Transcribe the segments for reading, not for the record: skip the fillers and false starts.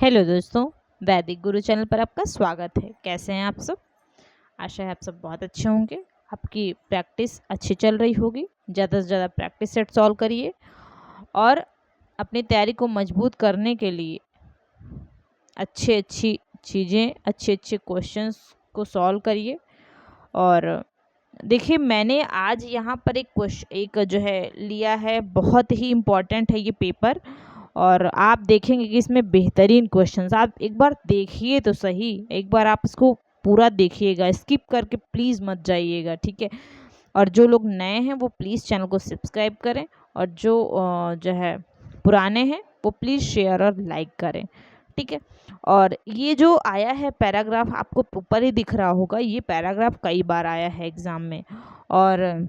Hello दोस्तों, वैदिक गुरु channel पर आपका स्वागत है। कैसे हैं आप सब? आशा है आप सब बहुत अच्छे होंगे। आपकी प्रैक्टिस अच्छी चल रही होगी। ज़्यादा से ज़्यादा प्रैक्टिस सेट सॉल्व करिए और अपनी तैयारी को मजबूत करने के लिए अच्छी चीज़ें, अच्छे क्वेश्चंस को सॉल्व करिए। और देखिए, मैंने आज यहाँ पर एक जो है लिया है, बहुत ही इम्पॉर्टेंट है ये पेपर। और आप देखेंगे कि इसमें बेहतरीन क्वेश्चंस, आप एक बार देखिए तो सही, एक बार आप इसको पूरा देखिएगा, स्किप करके प्लीज़ मत जाइएगा, ठीक है। और जो लोग नए हैं वो प्लीज़ चैनल को सब्सक्राइब करें, और जो है पुराने हैं वो प्लीज़ शेयर और लाइक करें, ठीक है। और ये जो आया है पैराग्राफ, आपको ऊपर ही दिख रहा होगा, ये पैराग्राफ कई बार आया है एग्ज़ाम में। और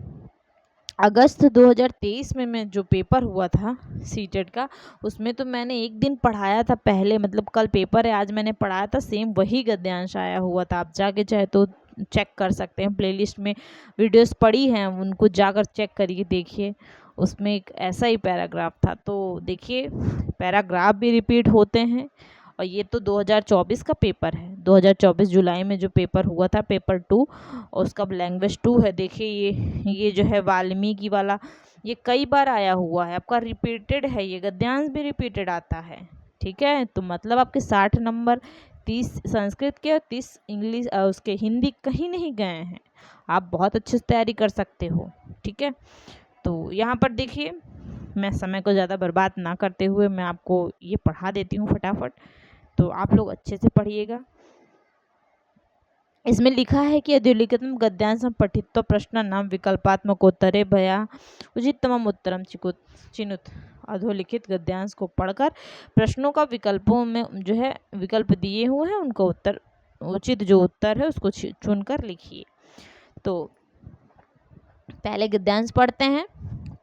अगस्त 2023 में मैं जो पेपर हुआ था सीटेट का, उसमें तो मैंने एक दिन पढ़ाया था पहले, मतलब कल पेपर है, आज मैंने पढ़ाया था, सेम वही गद्यांश आया हुआ था। आप जाके चाहे तो चेक कर सकते हैं, प्लेलिस्ट में वीडियोस पड़ी हैं, उनको जाकर चेक करिए, देखिए उसमें एक ऐसा ही पैराग्राफ था। तो देखिए, पैराग्राफ भी रिपीट होते हैं। और ये तो 2024 का पेपर है, 2024 जुलाई में जो पेपर हुआ था, पेपर 2, और उसका लैंग्वेज 2 है। देखिए ये जो है वाल्मीकि वाला, ये कई बार आया हुआ है, आपका रिपीटेड है, ये गद्यांश भी रिपीटेड आता है, ठीक है। तो मतलब आपके 60 नंबर 30 संस्कृत के और 30 इंग्लिश उसके हिंदी कहीं नहीं गए हैं। आप बहुत अच्छे से तैयारी कर सकते हो, ठीक है। तो यहाँ पर देखिए, मैं समय को ज़्यादा बर्बाद ना करते हुए मैं आपको ये पढ़ा देती हूँ फटाफट, तो आप लोग अच्छे से पढ़िएगा। इसमें लिखा है कि अधोलिखितम गद्यांश पठित्वा प्रश्नानां विकल्पात्मकोत्तरे भया उचिततमम् उत्तरम चिनुत। अधोलिखित गद्यांश को पढ़कर प्रश्नों का विकल्पों में जो है विकल्प दिए हुए हैं, उनको उत्तर, उचित जो उत्तर है उसको चुनकर लिखिए। तो पहले गद्यांश पढ़ते हैं।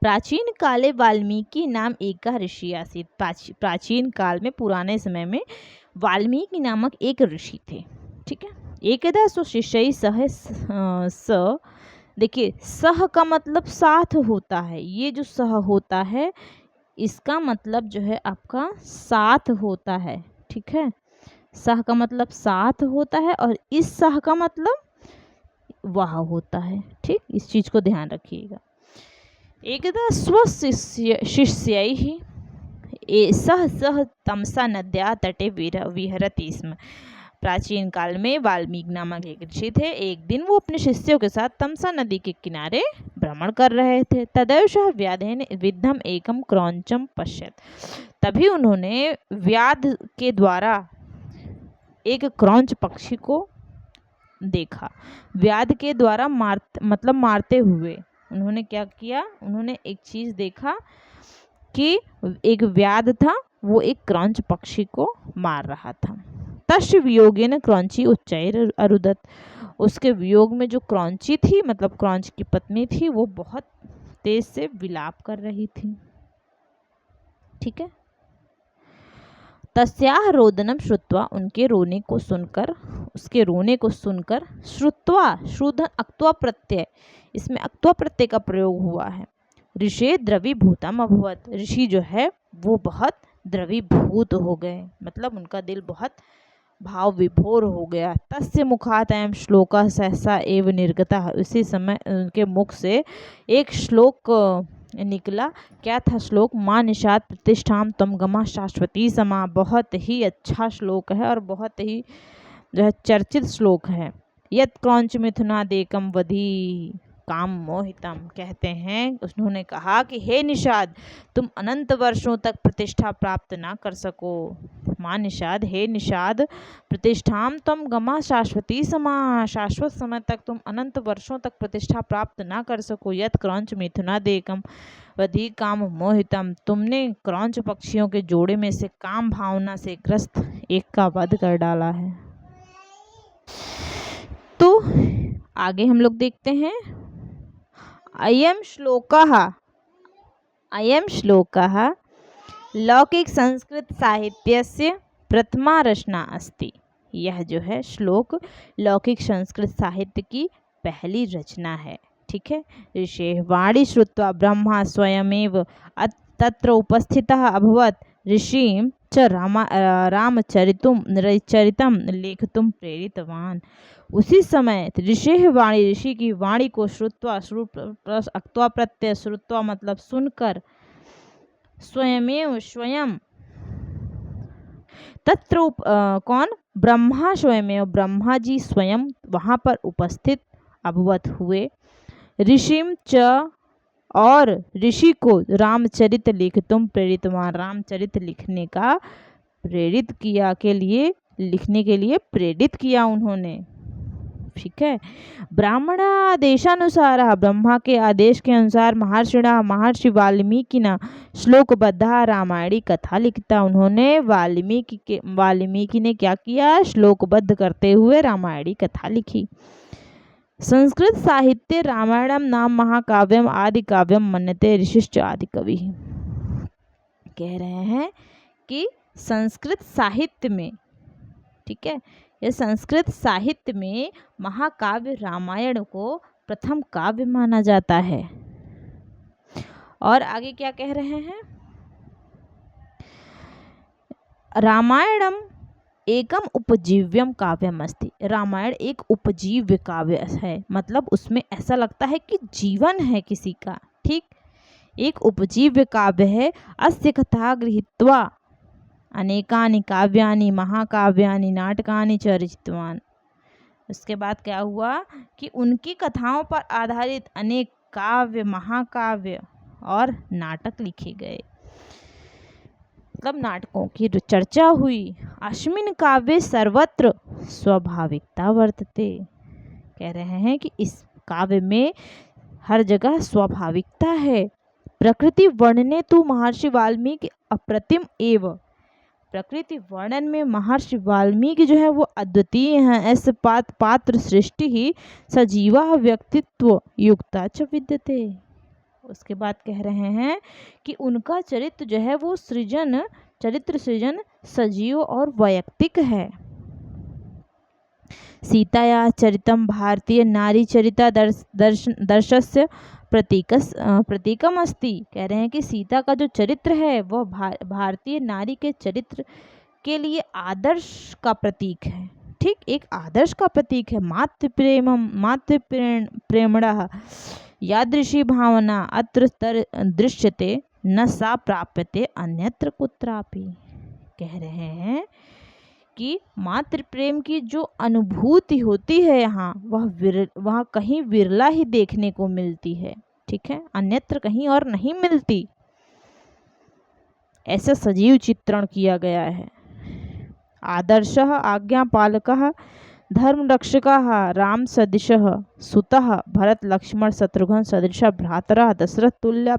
प्राचीन काले वाल्मीकि नाम एका ऋषि आसीत। प्राचीन काल में, पुराने समय में वाल्मीकि नामक एक ऋषि थे, ठीक है। एकदा शिष्य सह स, देखिए सह का मतलब साथ होता है, ये जो सह होता है इसका मतलब जो है आपका साथ होता है, ठीक है। सह का मतलब साथ होता है, और इस सह का मतलब वाह होता है, ठीक। इस चीज को ध्यान रखिएगा। एकदा शिष्य सह सह तमसा नद्या तटे विहरति स्म। प्राचीन काल में वाल्मीकि नामक एक ऋषि थे। एक दिन वो अपने शिष्यों के साथ तमसा नदी के किनारे भ्रमण कर रहे थे। तदैव सः व्याधेन विद्धम एकम क्रौंचम पश्यत। तभी उन्होंने व्याध के द्वारा एक क्रौंच पक्षी को देखा। व्याध के द्वारा मारते हुए उन्होंने क्या किया, उन्होंने एक चीज देखा कि एक व्याध था, वो एक क्रौंच पक्षी को मार रहा था। तस्य वियोगेन क्रौंची उच्चैर अरुदत। उसके वियोग में जो क्रौंची थी, मतलब क्रौंच की पत्नी थी, वो बहुत तेज से विलाप कर रही थी, ठीक है। तस्याह रोदनम श्रुत्वा, उनके रोने को सुनकर, उसके रोने को सुनकर, श्रुत्वा श्रुधन अक्त्वा प्रत्यय, इसमें अक्त्वा प्रत्यय का प्रयोग हुआ है। ऋषि द्रवीभूतम अभवत, ऋषि जो है वो बहुत द्रवीभूत हो गए, मतलब उनका दिल बहुत भाव विभोर हो गया। तस्य मुखात अयं श्लोका सहसा एव निर्गता, उसी समय उनके मुख से एक श्लोक निकला। क्या था श्लोक? माँ निषाद प्रतिष्ठाम तम गमा शाश्वती समा। बहुत ही अच्छा श्लोक है और बहुत ही जो है चर्चित श्लोक है। यत क्रौंच मिथुनादेकम वधी काम मोहितम, कहते हैं, उन्होंने कहा कि हे निषाद, तुम अनंत वर्षों तक प्रतिष्ठा प्राप्त ना कर सको। माँ निषाद, हे निषाद, प्रतिष्ठाम तम गमा शाश्वती समा, शाश्वत समय तक तुम, अनंत वर्षों तक प्रतिष्ठा प्राप्त ना कर सको। यत क्रौंच मिथुनादेकम वधी काम मोहितम, तुमने क्रौंच पक्षियों के जोड़े में से काम भावना से ग्रस्त एक का वध कर डाला है। तो आगे हम लोग देखते हैं। अयम श्लोकः लौकिक संस्कृत साहित्यस्य प्रथमा रचना अस्ति। यह जो है श्लोक लौकिक संस्कृत साहित्य की पहली रचना है, ठीक है। ऋषेः वाणी श्रुत्वा ब्रह्मा स्वयमेव तत्र उपस्थितः अभवत्। ऋषि च रामचरितम लेखितुम प्रेरितवान। उसी समय ऋषि वाणी, ऋषि की वाणी को श्रुत्वा, अक्त्वा प्रत्यय, श्रुत्वा मतलब सुनकर, स्वयं तत्र कौन, ब्रह्मा स्वयमेव, ब्रह्मा जी स्वयं वहाँ पर उपस्थित अभवत हुए। ऋषिम च, और ऋषि को रामचरित लिखितुम प्रेरितवान, रामचरित लिखने का प्रेरित किया, के लिए लिखने के लिए प्रेरित किया उन्होंने। ठीक है। ब्राह्मणादेशानुसार, ब्रह्मा के आदेश के अनुसार, महर्षि वाल्मीकि न श्लोकबद्धा रामायणी कथा लिखता, उन्होंने वाल्मीकि ने क्या किया, श्लोकबद्ध करते हुए रामायणी कथा लिखी। संस्कृत साहित्य रामायणम नाम महाकाव्यम आदि काव्यम मन्यते ऋषिश्च आदि कवि। कह रहे हैं कि संस्कृत साहित्य में, ठीक है, ये संस्कृत साहित्य में महाकाव्य रामायण को प्रथम काव्य माना जाता है। और आगे क्या कह रहे हैं, रामायणम एकम उपजीव्यम काव्यम अस्ति, रामायण एक उपजीव्य काव्य है, मतलब उसमें ऐसा लगता है कि जीवन है किसी का। ठीक, एक उपजीव्य काव्य है। अस्य कथा गृहीत्वा अनेकानि काव्यानि महाकाव्यानि नाटकानि च रचितवान। उसके बाद क्या हुआ कि उनकी कथाओं पर आधारित अनेक काव्य, महाकाव्य और नाटक लिखे गए, मतलब नाटकों की चर्चा हुई। अस्मिन् काव्ये सर्वत्र स्वाभाविकता वर्तते। कह रहे हैं कि इस काव्य में हर जगह स्वाभाविकता है। प्रकृति वर्णने तो महर्षि वाल्मीकि अप्रतिम एव, प्रकृति वर्णन में महर्षि वाल्मीकि जो है वो अद्वितीय हैं। ऐसे पात्र सृष्टि ही सजीवा व्यक्तित्व युक्ता च विद्यते। उसके बाद कह रहे हैं कि उनका चरित्र जो है वो चरित्र सृजन सजीव और वैयक्तिक है। सीताया चरितम भारतीय नारी चरिता दर्शस्य प्रतीकम अस्ति। कह रहे हैं कि सीता का जो चरित्र है वह भारतीय नारी के चरित्र के लिए आदर्श का प्रतीक है। ठीक, एक आदर्श का प्रतीक है। मातृ प्रेमणः यादृशी भावना अत्र दृश्यते न सा प्राप्यते अन्यत्र कुत्रापि। कह रहे हैं कि मातृ प्रेम की जो अनुभूति होती है यहाँ, वह कहीं विरला ही देखने को मिलती है। ठीक है, अन्यत्र कहीं और नहीं मिलती। ऐसा सजीव चित्रण किया गया है। आदर्शः आज्ञापालकः धर्मरक्षकः राम सदृशः सुतः भरत लक्ष्मण शत्रुघ्न सदृशः भ्रातरः दशरथ तुल्य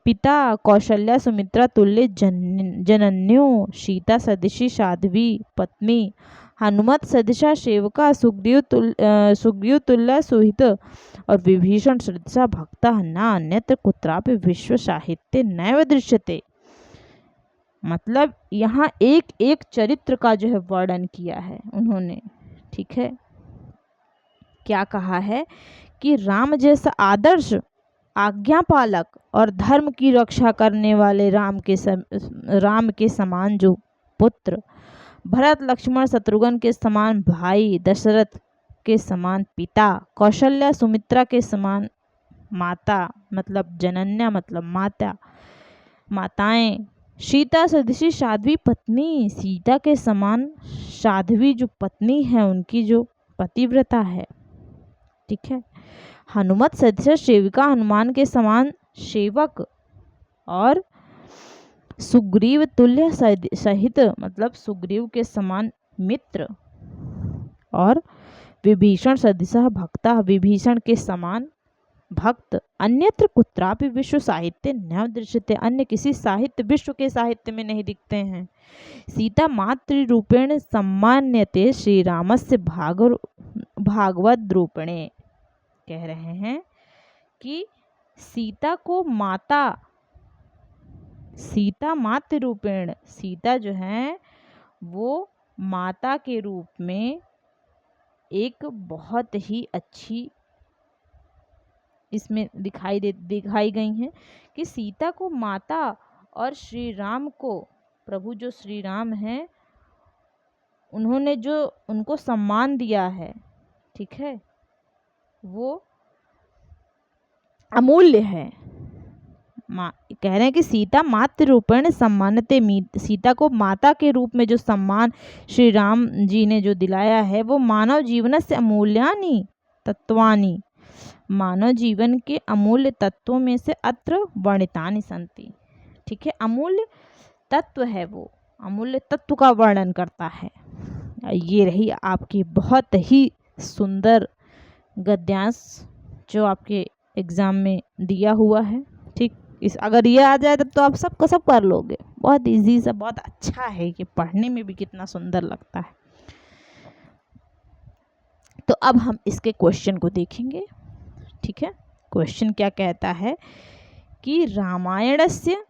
पिता कौशल्या सुमित्रा तुल्य जनन्यो सीता सदृशी साध्वी पत्नी हनुमत सदृशा सेवका सुग्रीव तुल्य सुहित और विभीषण सदृशा भक्ता न अन्यत्र कुत्रापि विश्व साहित्य नैव दृश्यते। मतलब यहाँ एक एक चरित्र का जो है वर्णन किया है उन्होंने। ठीक है, क्या कहा है कि राम जैसा आदर्श आज्ञापालक और धर्म की रक्षा करने वाले राम के समान जो पुत्र, भरत लक्ष्मण शत्रुघ्न के समान भाई, दशरथ के समान पिता, कौशल्या सुमित्रा के समान माता मतलब जनन्या मतलब माताएं, सीता सदृशी साध्वी पत्नी, सीता के समान साध्वी जो पत्नी है उनकी जो पतिव्रता है। ठीक है, हनुमत सदृश सेविका, हनुमान के समान सेवक, और सुग्रीव तुल्य सहित मतलब सुग्रीव के समान मित्र, और विभीषण सदृश भक्ता, विभीषण के समान भक्त। अन्यत्र कुत्रापि विश्व साहित्य न दृश्यते, अन्य किसी साहित्य विश्व के साहित्य में नहीं दिखते हैं। सीता मातृ रूपेण सम्मान्यते श्री रामस्य भागवत रूपेणे। कह रहे हैं कि सीता मातृ रूपेण, सीता जो है वो माता के रूप में एक बहुत ही अच्छी इसमें दिखाई गई हैं कि सीता को माता और श्री राम को प्रभु जो श्री राम हैं उन्होंने जो उनको सम्मान दिया है, ठीक है, वो अमूल्य है। कह रहे हैं कि सीता मातृ रूपेण सम्मानते मीत, सीता को माता के रूप में जो सम्मान श्री राम जी ने जो दिलाया है वो मानव जीवन से अमूल्यानि तत्वानि, मानव जीवन के अमूल्य तत्वों में से अत्र वर्णितानि सन्ति, ठीक है, अमूल्य तत्व है, वो अमूल्य तत्व का वर्णन करता है। ये रही आपकी बहुत ही सुंदर गद्यांश जो आपके एग्ज़ाम में दिया हुआ है, ठीक। इस अगर ये आ जाए तब तो आप सब कर लोगे, बहुत इजी सा, बहुत अच्छा है, कि पढ़ने में भी कितना सुंदर लगता है। तो अब हम इसके क्वेश्चन को देखेंगे, ठीक है। क्वेश्चन क्या कहता है कि रामायणस्य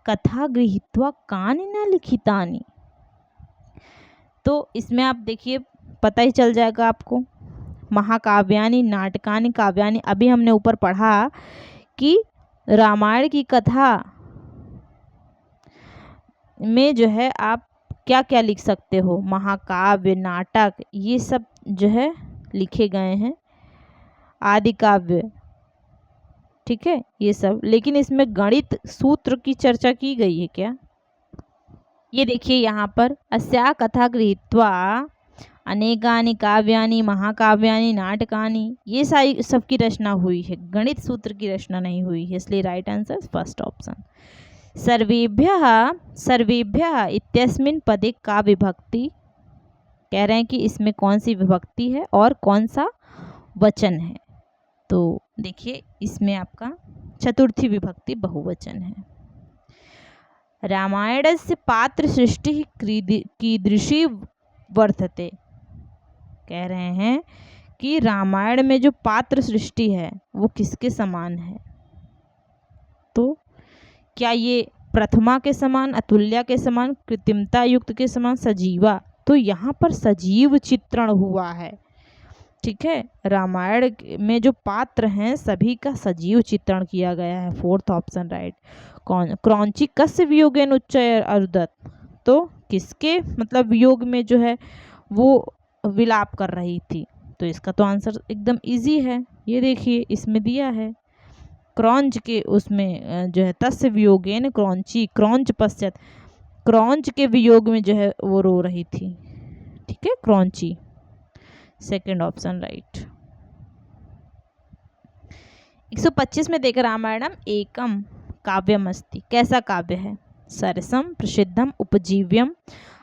कथा गृहीत्वा कानि न लिखितानि। तो इसमें आप देखिए पता ही चल जाएगा आपको, महाकाव्यानि नाटकानि काव्यानि। अभी हमने ऊपर पढ़ा कि रामायण की कथा में जो है आप क्या क्या लिख सकते हो, महाकाव्य, नाटक, ये सब जो है लिखे गए हैं, आदि काव्य, ठीक है, ये सब। लेकिन इसमें गणित सूत्र की चर्चा की गई है क्या? ये देखिए यहाँ पर अस्या कथा गृहीत्वा अनेकानि काव्यानि महाकाव्यानि नाटकानि, ये सारी सबकी रचना हुई है, गणित सूत्र की रचना नहीं हुई है, इसलिए राइट आंसर फर्स्ट ऑप्शन। सर्वेभ्यः इत्यस्मिन् पदे का विभक्ति, कह रहे हैं कि इसमें कौन सी विभक्ति है और कौन सा वचन है। तो देखिए इसमें आपका चतुर्थी विभक्ति बहुवचन है। रामायणस्य पात्र सृष्टि कीदृशी वर्तते, कह रहे हैं कि रामायण में जो पात्र सृष्टि है वो किसके समान है। तो क्या ये प्रथमा के समान, अतुल्या के समान, कृत्रिमता युक्त के समान, सजीवा? तो यहाँ पर सजीव चित्रण हुआ है, ठीक है। रामायण में जो पात्र हैं सभी का सजीव चित्रण किया गया है, फोर्थ ऑप्शन राइट। क्रौंची कस्य वियोगेन उच्चय अरुदत, तो किसके मतलब वियोग में जो है वो विलाप कर रही थी। तो इसका तो आंसर एकदम इजी है, ये देखिए इसमें दिया है, क्रौंच के उसमें जो है तस्य वियोगेन क्रौंची, क्रौंच पश्चात, क्रौंच के वियोग में जो है वो रो रही थी, ठीक है, क्रौंची, सेकंड ऑप्शन राइट। 125 में देख रामायणम एकम काव्यम अस्ति, कैसा काव्य है? सरसम प्रसिद्धम उपजीव्यम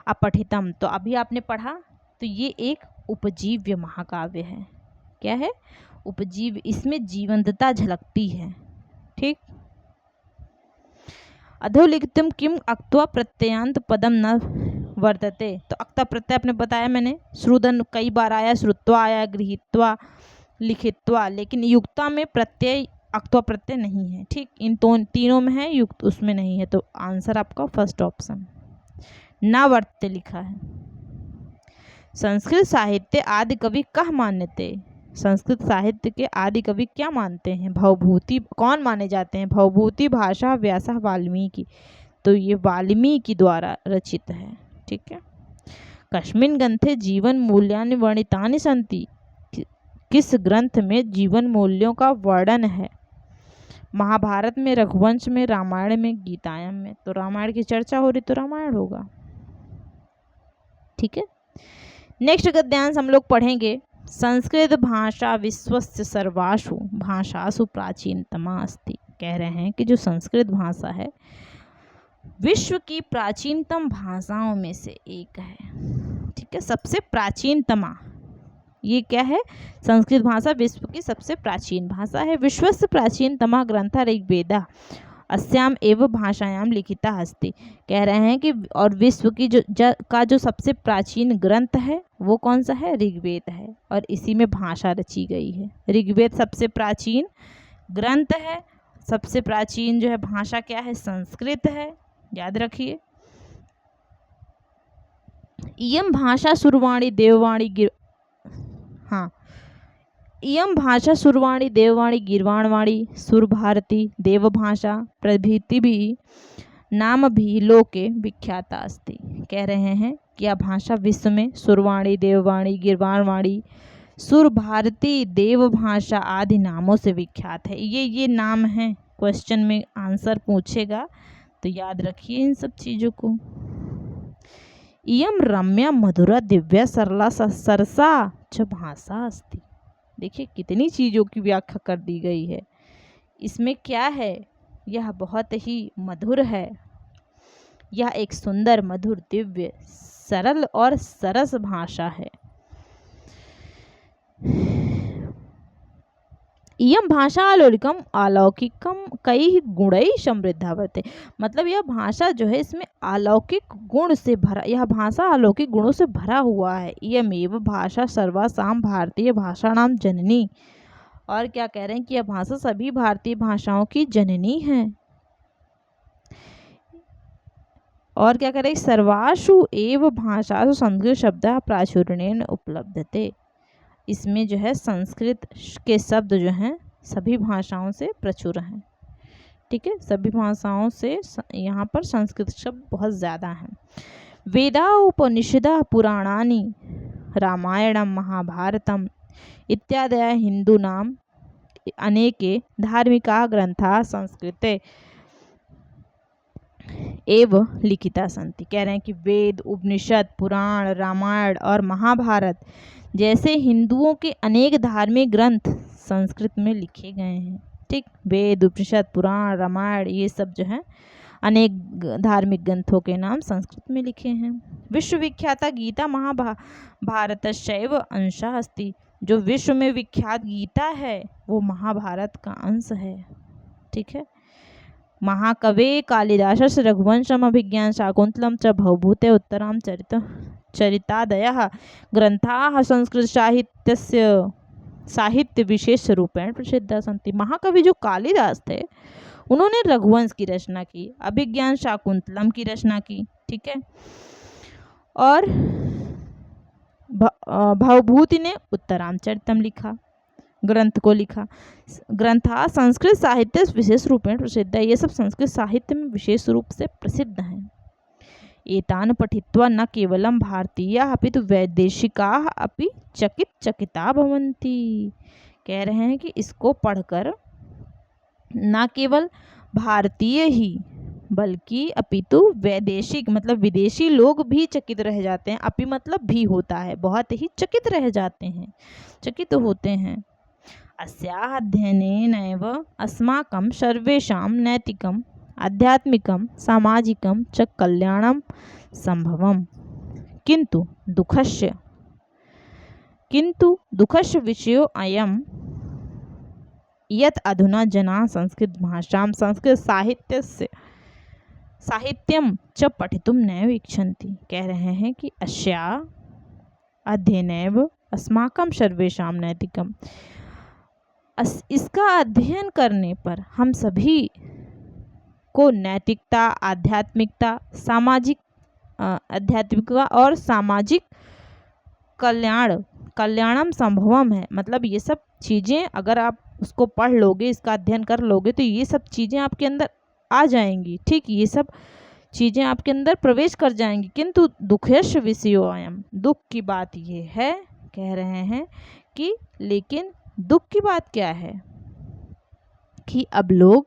अपठितम। तो अभी आपने पढ़ा, तो ये एक उपजीव्य महाकाव्य है। क्या है? उपजीव्य, इसमें जीवंतता झलकती है, ठीक। अधोलिखितम किम अक्त्वा प्रत्ययांत पदम न वर्तते, तो अक्ता प्रत्यय आपने बताया मैंने, श्रुदन कई बार आया, श्रुत्वा आया, गृहीत्वा, लिखित्वा, लेकिन युक्ता में प्रत्यय अक्त्वा प्रत्यय नहीं है, ठीक। इन तीनों में है, युक्त उसमें नहीं है। तो आंसर आपका फर्स्ट ऑप्शन ना वर्तते लिखा है। संस्कृत साहित्य आदि कवि कह मान्यते, संस्कृत साहित्य के आदि कवि क्या मानते हैं? भवभूति, कौन माने जाते हैं? भवभूति भाषा व्यासः वाल्मीकि, तो ये वाल्मीकि द्वारा रचित है, ठीक है। कस्मिन् ग्रंथे जीवन मूल्यानि वर्णितानि सन्ति, किस ग्रंथ में जीवन मूल्यों का वर्णन है? महाभारत में, रघुवंश में, रामायण में, गीतायम में। तो रामायण की चर्चा हो रही तो रामायण होगा, ठीक है। नेक्स्ट गद्यांश हम लोग पढ़ेंगे, संस्कृत भाषा विश्वस्य सर्वासु भाषासु प्राचीनतमा अस्ति। कह रहे हैं कि जो संस्कृत भाषा है विश्व की प्राचीनतम भाषाओं में से एक है, ठीक है, सबसे प्राचीनतमा। ये क्या है? संस्कृत भाषा विश्व की सबसे प्राचीन भाषा है। विश्वस्य प्राचीनतमा ग्रंथ ऋग्वेदा अस्याम एव भाषायाम लिखिता अस्ति। कह रहे हैं कि और विश्व की जो सबसे प्राचीन ग्रंथ है वो कौन सा है? ऋग्वेद है, और इसी में भाषा रची गई है। ऋग्वेद सबसे प्राचीन ग्रंथ है, सबसे प्राचीन जो है भाषा क्या है? संस्कृत है, याद रखिए। इयम भाषा सुरवाणी देववाणी इयम भाषा सुरवाणी देववाणी गिरवाणवाणी सुरभारती देवभाषा प्रभृति भी नाम भी लोके विख्याता अस्ति। कह रहे हैं कि यह भाषा विश्व में सुरवाणी, देववाणी, गिरवाणवाणी, सुर भारती, देव भाषा आदि नामों से विख्यात है। ये नाम हैं, क्वेश्चन में आंसर पूछेगा तो याद रखिए इन सब चीज़ों को। इयम रम्या मधुरा दिव्या सरला सरसा च भाषा अस्ति। देखिए कितनी चीज़ों की व्याख्या कर दी गई है। इसमें क्या है, यह बहुत ही मधुर है, यह एक सुंदर, मधुर, दिव्य, सरल और सरस भाषा है। इयम भाषा अलौकिकम कई गुणैः समृद्धा वर्तते। मतलब यह भाषा जो है इसमें अलौकिक गुण से भरा, यह भाषा अलौकिक गुणों से भरा हुआ है। इयमेव भाषा सर्वासाम भारतीय भाषाणाम जननी। और क्या कह रहे हैं कि यह भाषा सभी भारतीय भाषाओं की जननी है। और क्या कह रहे हैं, सर्वासु एव भाषासु संस्कृत शब्द प्राचुर्येण उपलब्धते। इसमें जो है संस्कृत के शब्द जो हैं सभी भाषाओं से प्रचुर हैं। ठीक है, सभी भाषाओं से यहाँ पर संस्कृत शब्द बहुत ज़्यादा हैं। वेदा उपनिषदा पुराणानि रामायणम महाभारतम इत्यादि हिंदूनां अनेके धार्मिका ग्रंथा संस्कृते एव लिखिता सन्ति। कह रहे हैं कि वेद, उपनिषद, पुराण, रामायण और महाभारत जैसे हिंदुओं के अनेक धार्मिक ग्रंथ संस्कृत में लिखे गए हैं। ठीक, वेद, उपनिषद, पुराण, रामायण ये सब जो है अनेक धार्मिक ग्रंथों के नाम संस्कृत में लिखे हैं। विश्वविख्याता गीता महाभारतस्यैव अंशः अस्ति। जो विश्व में विख्यात गीता है वो महाभारत का अंश है। ठीक है, महाकवे कालिदासस्य रघुवंशम अभिज्ञान शाकुंतलम च भवभूते उत्तराम चरितादयः ग्रंथाः संस्कृत साहित्य विशेष रूपेण प्रसिद्धा सन्ति। महाकवि जो कालिदास थे उन्होंने रघुवंश की रचना की, अभिज्ञान शाकुंतलम की रचना की। ठीक है, और भवभूति ने उत्तरामचरितम लिखा, ग्रंथ को लिखा। ग्रंथा संस्कृत साहित्य विशेष रूप में प्रसिद्ध है। ये सब संस्कृत साहित्य में विशेष रूप से प्रसिद्ध हैं। एतान पठित्वा न केवलम भारतीयाः अपितु वैदेशिकाः अपि चकिता भवन्ति। कह रहे हैं कि इसको पढ़कर न केवल भारतीय ही बल्कि अपितु वैदेशिक मतलब विदेशी लोग भी चकित रह जाते हैं। अपि मतलब भी होता है, बहुत ही चकित रह जाते हैं, चकित होते हैं। अस्याः अध्ययनेनैव अस्माकं सर्वेषां नैतिकम्, आध्यात्मिकं, सामाजिकं च कल्याणं संभवम्। किन्तु दुःखस्य विषयो अयं यत् अधुना जनाः संस्कृत भाषां, संस्कृत साहित्यं च पठितुं नैव इच्छन्ति। कह रहे हैं कि अस्या अध्ययनैव अस्माकं सर्वेषां नैतिकम्, इसका अध्ययन करने पर हम सभी को नैतिकता, आध्यात्मिकता, आध्यात्मिकता और सामाजिक कल्याणम संभवम है। मतलब ये सब चीज़ें अगर आप उसको पढ़ लोगे, इसका अध्ययन कर लोगे तो ये सब चीज़ें आपके अंदर आ जाएंगी। ठीक, ये सब चीज़ें आपके अंदर प्रवेश कर जाएंगी। किंतु दुःखस्य विषयो अयम्, दुख की बात ये है, कह रहे हैं कि लेकिन दुख की बात क्या है कि अब लोग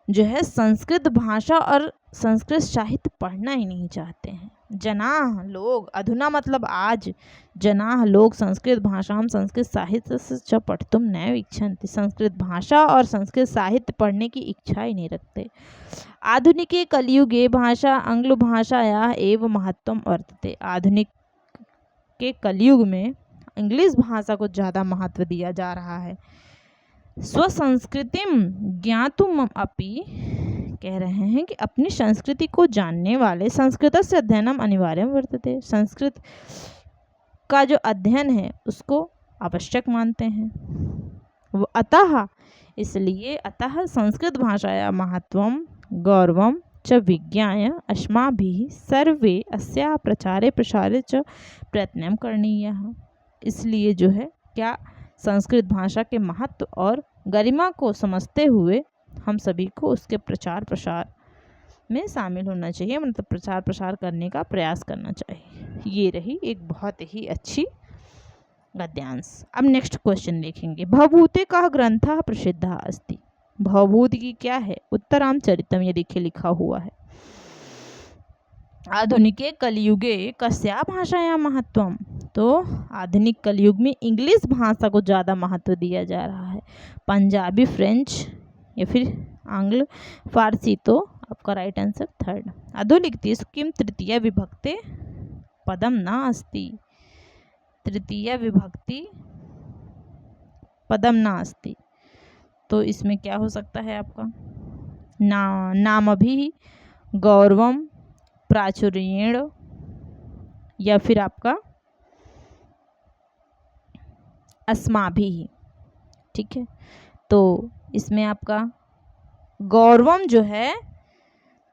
जो है संस्कृत भाषा और संस्कृत साहित्य पढ़ना ही नहीं चाहते हैं। जनाः लोग, अधुना मतलब आज, जनाः लोग संस्कृत भाषा संस्कृत साहित्य च पठितुं नैव इच्छन्ति। संस्कृत भाषा और संस्कृत साहित्य पढ़ने की इच्छा ही नहीं रखते। आधुनिके कलियुगे भाषा आंग्ल भाषायाः एव महत्वं वर्तते। आधुनिक के कलयुग में इंग्लिश भाषा को ज़्यादा महत्व दिया जा रहा है। स्वसंस्कृतिं ज्ञातुम अपि, कह रहे हैं कि अपनी संस्कृति को जानने वाले संस्कृतस्य अध्ययनम अनिवार्यम वर्तते। संस्कृत का जो अध्ययन है उसको आवश्यक मानते हैं। अतः इसलिए संस्कृत भाषाया महत्वम गौरवम च विज्ञाय अस्माभिः सर्वे अस्या प्रचारे प्रसारे च प्रयत्नं करणीयः। इसलिए जो है क्या संस्कृत भाषा के महत्व और गरिमा को समझते हुए हम सभी को उसके प्रचार प्रसार में शामिल होना चाहिए, मतलब प्रचार प्रसार करने का प्रयास करना चाहिए। ये रही एक बहुत ही अच्छी गद्यांश। अब नेक्स्ट क्वेश्चन देखेंगे। भवभूते कः ग्रंथः प्रसिद्धः अस्ति। भवभूति की क्या है? उत्तराम चरितम, ये देखिए लिखा हुआ है। आधुनिके कलयुगे कस्या भाषायां महत्वम। तो आधुनिक कलयुग में इंग्लिश भाषा को ज़्यादा महत्व दिया जा रहा है। पंजाबी, फ्रेंच या फिर आंग्ल, फारसी। तो आपका राइट आंसर थर्ड। अधोलिखितेषु किम तृतीया विभक्ते पदम न अस्ति। तृतीया विभक्ति पदम न अस्ति, तो इसमें क्या हो सकता है आपका? नामभि, गौरवम, प्राचुर्येण या फिर आपका अस्माभिः। ठीक है, तो इसमें आपका गौरवम जो है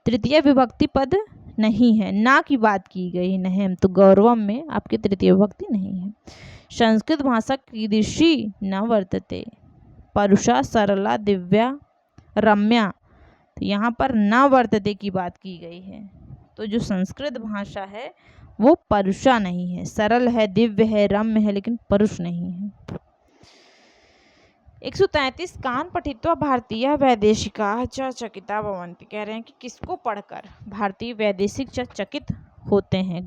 तृतीय विभक्ति पद नहीं है, ना की बात की गई नहीं, तो गौरवम में आपकी तृतीय विभक्ति नहीं है। संस्कृत भाषा कीदृशी न वर्तते। परुषा, सरला, दिव्या, रम्या, तो यहाँ पर न वर्तते की बात की गई है। तो जो संस्कृत भाषा है वो परुषा नहीं है, सरल है, दिव्य है, रम्य है, लेकिन परुष नहीं है। 133 कान पठित्वा भारतीय वैदेशिका च चकिता भवन्ति। कह रहे हैं कि किसको पढ़कर भारतीय वैदेशिक चकित होते हैं।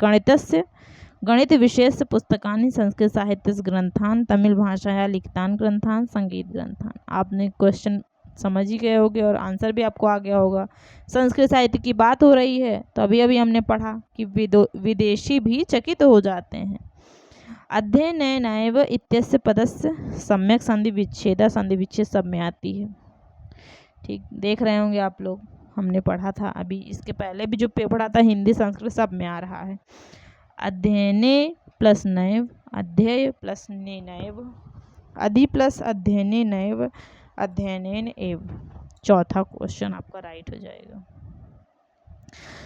गणित विशेष पुस्तकानि, संस्कृत साहित्य ग्रंथान, तमिल भाषाया लिखितान ग्रंथान, संगीत ग्रंथान। आपने क्वेश्चन समझ ही गए होंगे और आंसर भी आपको आ गया होगा। संस्कृत साहित्य की बात हो रही है, तो अभी अभी हमने पढ़ा कि विदेशी भी चकित हो जाते हैं। अध्ययनेनैव इत्यस्य पदस्य सम्यक संधि विच्छेद सब में आती है। ठीक, देख रहे होंगे आप लोग, हमने पढ़ा था अभी, इसके पहले भी जो पढ़ा था हिंदी संस्कृत सब में आ रहा है। अध्ययने प्लस नैव, अध्यय प्लस ने नैव, अधि प्लस अध्ययने नैव, अध्ययनेन एव। चौथा क्वेश्चन आपका राइट हो जाएगा।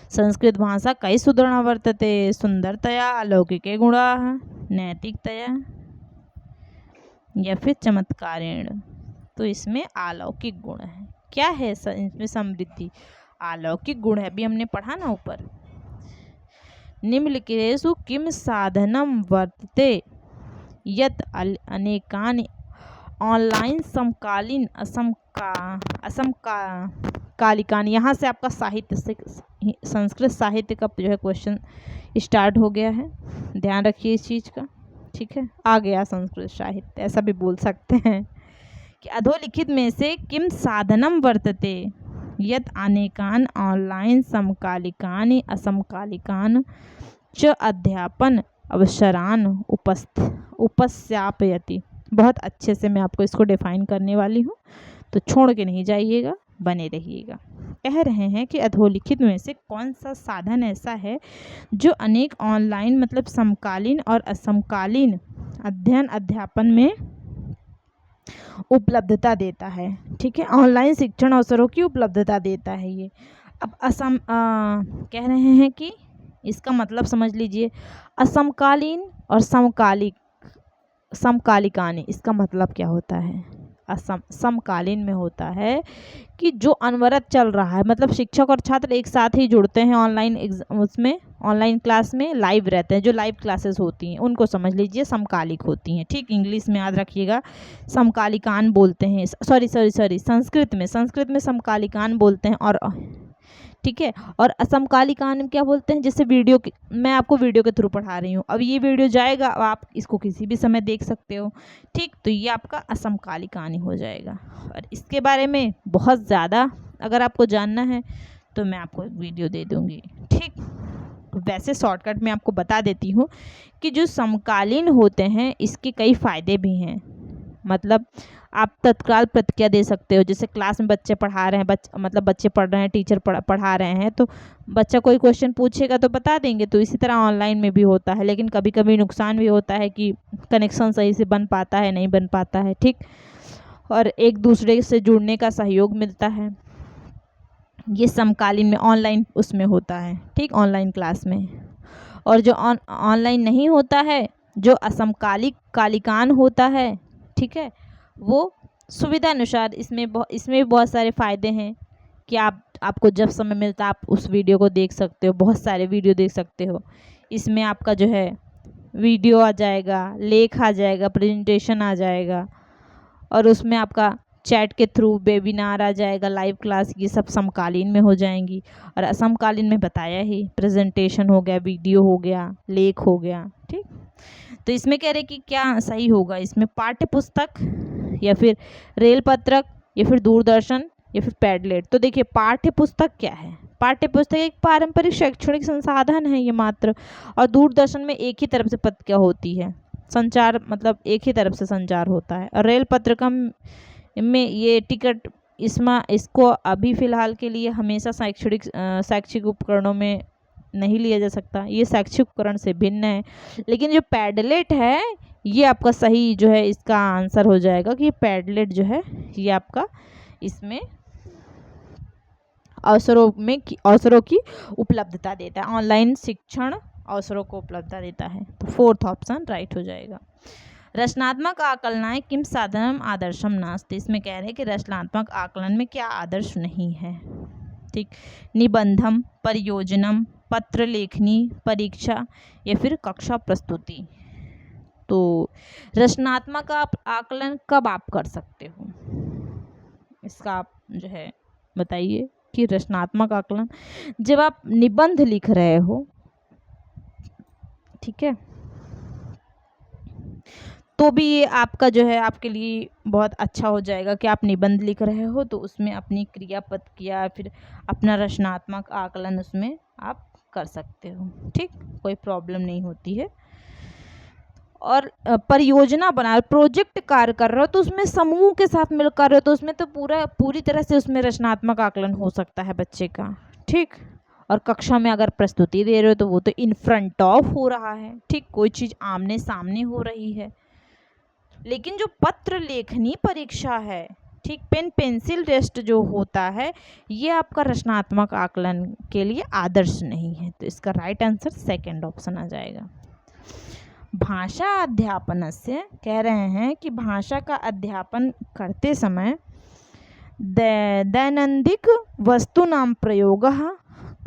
संस्कृत भाषा कई सुदृढ़ वर्तते। सुंदरतया, अलौकिके गुणाः, नैतिकतया या फिर चमत्कारेण। तो इसमें अलौकिक गुण है। क्या है इसमें? समृद्धि, अलौकिक गुण है, अभी हमने पढ़ा ना ऊपर। निम्नलिखितेषु किम साधनम वर्तते यत् अनेकानि ऑनलाइन समकालीन असमकालिकानि। यहाँ से आपका साहित्य से संस्कृत साहित्य का जो है क्वेश्चन स्टार्ट हो गया है, ध्यान रखिए इस चीज़ का। ठीक है, आ गया संस्कृत साहित्य, ऐसा भी बोल सकते हैं कि अधोलिखित में से किम साधनम वर्तते यत् अनेकान ऑनलाइन समकालिकानि असमकालिकान च अध्यापन अवसरान उपस्थापयति। बहुत अच्छे से मैं आपको इसको डिफाइन करने वाली हूँ, तो छोड़ के नहीं जाइएगा, बने रहिएगा। कह रहे हैं कि अधोलिखित में से कौन सा साधन ऐसा है जो अनेक ऑनलाइन मतलब समकालीन और असमकालीन अध्ययन अध्यापन में उपलब्धता देता है। ठीक है, ऑनलाइन शिक्षण अवसरों की उपलब्धता देता है ये। अब कह रहे हैं कि इसका मतलब समझ लीजिए, असमकालीन और समकालिकानी, इसका मतलब क्या होता है? समकालीन में होता है कि जो अनवरत चल रहा है, मतलब शिक्षक और छात्र एक साथ ही जुड़ते हैं ऑनलाइन उसमें, ऑनलाइन क्लास में लाइव रहते हैं, जो लाइव क्लासेस होती हैं उनको समझ लीजिए समकालिक होती हैं। ठीक, इंग्लिश में याद रखिएगा समकालिकान बोलते हैं, सॉरी संस्कृत में समकालिकान बोलते हैं। और ठीक है, और असमकालिकान क्या बोलते हैं? जैसे वीडियो मैं आपको वीडियो के थ्रू पढ़ा रही हूँ, अब ये वीडियो जाएगा, अब आप इसको किसी भी समय देख सकते हो। ठीक, तो ये आपका असमकालिकान हो जाएगा। और इसके बारे में बहुत ज़्यादा अगर आपको जानना है तो मैं आपको एक वीडियो दे दूँगी। ठीक, वैसे शॉर्टकट में आपको बता देती हूँ कि जो समकालीन होते हैं इसके कई फ़ायदे भी हैं। मतलब आप तत्काल प्रतिक्रिया दे सकते हो, जैसे क्लास में बच्चे पढ़ा रहे हैं, बच्चे पढ़ रहे हैं, टीचर पढ़ा रहे हैं, तो बच्चा कोई क्वेश्चन पूछेगा तो बता देंगे। तो इसी तरह ऑनलाइन में भी होता है, लेकिन कभी कभी नुकसान भी होता है कि कनेक्शन सही से बन पाता है, नहीं बन पाता है। ठीक, और एक दूसरे से जुड़ने का सहयोग मिलता है, ये समकालीन में ऑनलाइन उसमें होता है। ठीक, ऑनलाइन क्लास में। और जो ऑनलाइन नहीं होता है, जो असमकालिकान होता है, ठीक है, वो सुविधा अनुसार इसमें भी बहुत सारे फ़ायदे हैं कि आप आपको जब समय मिलता है आप उस वीडियो को देख सकते हो, बहुत सारे वीडियो देख सकते हो। इसमें आपका जो है वीडियो आ जाएगा, लेख आ जाएगा, प्रेजेंटेशन आ जाएगा, और उसमें आपका चैट के थ्रू वेबिनार आ जाएगा, लाइव क्लास, ये सब समकालीन में हो जाएंगी। और असमकालीन में बताया ही, प्रेजेंटेशन हो गया, वीडियो हो गया, लेख हो गया। ठीक, तो इसमें कह रहे कि क्या सही होगा, इसमें पाठ्य पुस्तक या फिर रेल पत्रक या फिर दूरदर्शन या फिर पैडलेट। तो देखिए पाठ्य पुस्तक क्या है, पाठ्य पुस्तक एक पारंपरिक शैक्षणिक संसाधन है ये मात्र, और दूरदर्शन में एक ही तरफ से पत्रिका होती है, संचार मतलब एक ही तरफ से संचार होता है। और रेल पत्रकम में ये टिकट इसको अभी फ़िलहाल के लिए हमेशा शैक्षिक उपकरणों में नहीं लिया जा सकता, ये शैक्षिक उपकरण से भिन्न है। लेकिन जो पैडलेट है ये आपका सही जो है इसका आंसर हो जाएगा कि पैडलेट जो है ये आपका इसमें अवसरों की उपलब्धता देता है, ऑनलाइन शिक्षण अवसरों को उपलब्धता देता है। तो फोर्थ ऑप्शन राइट हो जाएगा। रचनात्मक आकलनाएं किम साधनम आदर्शम नास्ति। इसमें कह रहे हैं कि रचनात्मक आकलन में क्या आदर्श नहीं है। ठीक, निबंधम, परियोजनम, पत्र लेखनी, परीक्षा या फिर कक्षा प्रस्तुति। तो रचनात्मक आकलन कब आप कर सकते हो, इसका आप जो है बताइए कि रचनात्मक आकलन जब आप निबंध लिख रहे हो, ठीक है, तो भी ये आपका जो है आपके लिए बहुत अच्छा हो जाएगा कि आप निबंध लिख रहे हो तो उसमें अपनी क्रियापद या फिर अपना रचनात्मक आकलन उसमें आप कर सकते हो। ठीक, कोई प्रॉब्लम नहीं होती है। और परियोजना बना, प्रोजेक्ट कार्य कर रहे हो तो उसमें समूह के साथ मिल कर रहे हो तो उसमें तो पूरी तरह से उसमें रचनात्मक आकलन हो सकता है बच्चे का। ठीक, और कक्षा में अगर प्रस्तुति दे रहे हो तो वो तो इन फ्रंट ऑफ हो रहा है। ठीक, कोई चीज़ आमने सामने हो रही है। लेकिन जो पत्र लेखनी परीक्षा है, ठीक, पेन पेंसिल टेस्ट जो होता है ये आपका रचनात्मक आकलन के लिए आदर्श नहीं है। तो इसका राइट आंसर सेकंड ऑप्शन आ जाएगा। भाषा अध्यापन से कह रहे हैं कि भाषा का अध्यापन करते समय दैनंदिक वस्तु नाम प्रयोग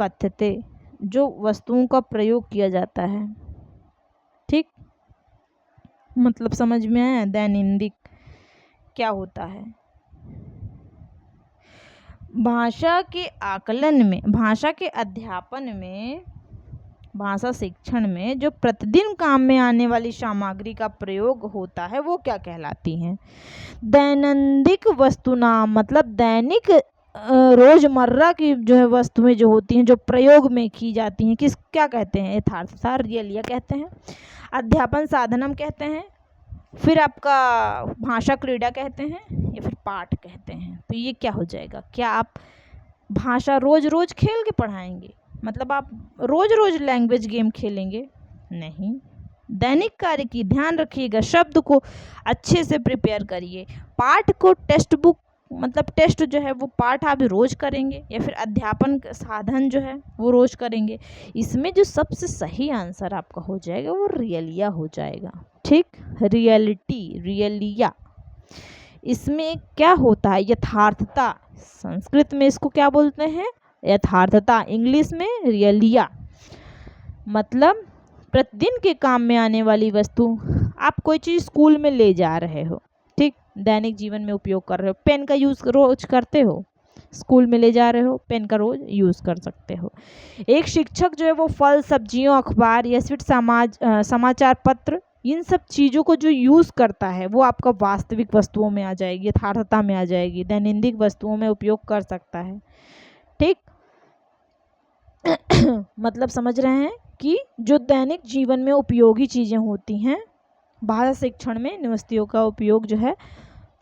कथ्यते, जो वस्तुओं का प्रयोग किया जाता है। ठीक, मतलब समझ में आया दैनंदिक क्या होता है। भाषा के आकलन में, भाषा के अध्यापन में, भाषा शिक्षण में जो प्रतिदिन काम में आने वाली सामग्री का प्रयोग होता है वो क्या कहलाती हैं। दैनंदिक वस्तु नाम मतलब दैनिक रोजमर्रा की जो है वस्तुएं जो होती हैं जो प्रयोग में की जाती हैं, किस क्या कहते हैं, यथार्थता रियलिया कहते हैं, अध्यापन साधनम कहते हैं, फिर आपका भाषा क्रीड़ा कहते हैं या फिर पाठ कहते हैं। तो ये क्या हो जाएगा, क्या आप भाषा रोज रोज खेल के पढ़ाएंगे, मतलब आप रोज रोज लैंग्वेज गेम खेलेंगे? नहीं, दैनिक कार्य की ध्यान रखिएगा, शब्द को अच्छे से प्रिपेयर करिए। पाठ को टेक्स्ट बुक मतलब टेस्ट जो है वो पाठ आप रोज करेंगे या फिर अध्यापन साधन जो है वो रोज करेंगे। इसमें जो सबसे सही आंसर आपका हो जाएगा वो रियलिया हो जाएगा। ठीक, रियलिटी, रियलिया। इसमें क्या होता है, यथार्थता, संस्कृत में इसको क्या बोलते हैं, यथार्थता, इंग्लिश में रियलिया। मतलब प्रतिदिन के काम में आने वाली वस्तु, आप कोई चीज़ स्कूल में ले जा रहे हो, ठीक, दैनिक जीवन में उपयोग कर रहे हो, पेन का यूज़ रोज करते हो, स्कूल में ले जा रहे हो, पेन का रोज यूज़ कर सकते हो। एक शिक्षक जो है वो फल, सब्जियों, अखबार या फिर समाचार पत्र, इन सब चीज़ों को जो यूज़ करता है वो आपका वास्तविक वस्तुओं में आ जाएगी, यथार्थता में आ जाएगी, दैनिक वस्तुओं में उपयोग कर सकता है। ठीक मतलब समझ रहे हैं कि जो दैनिक जीवन में उपयोगी चीज़ें होती हैं, भाषा शिक्षण में इन वस्तुओं का उपयोग जो है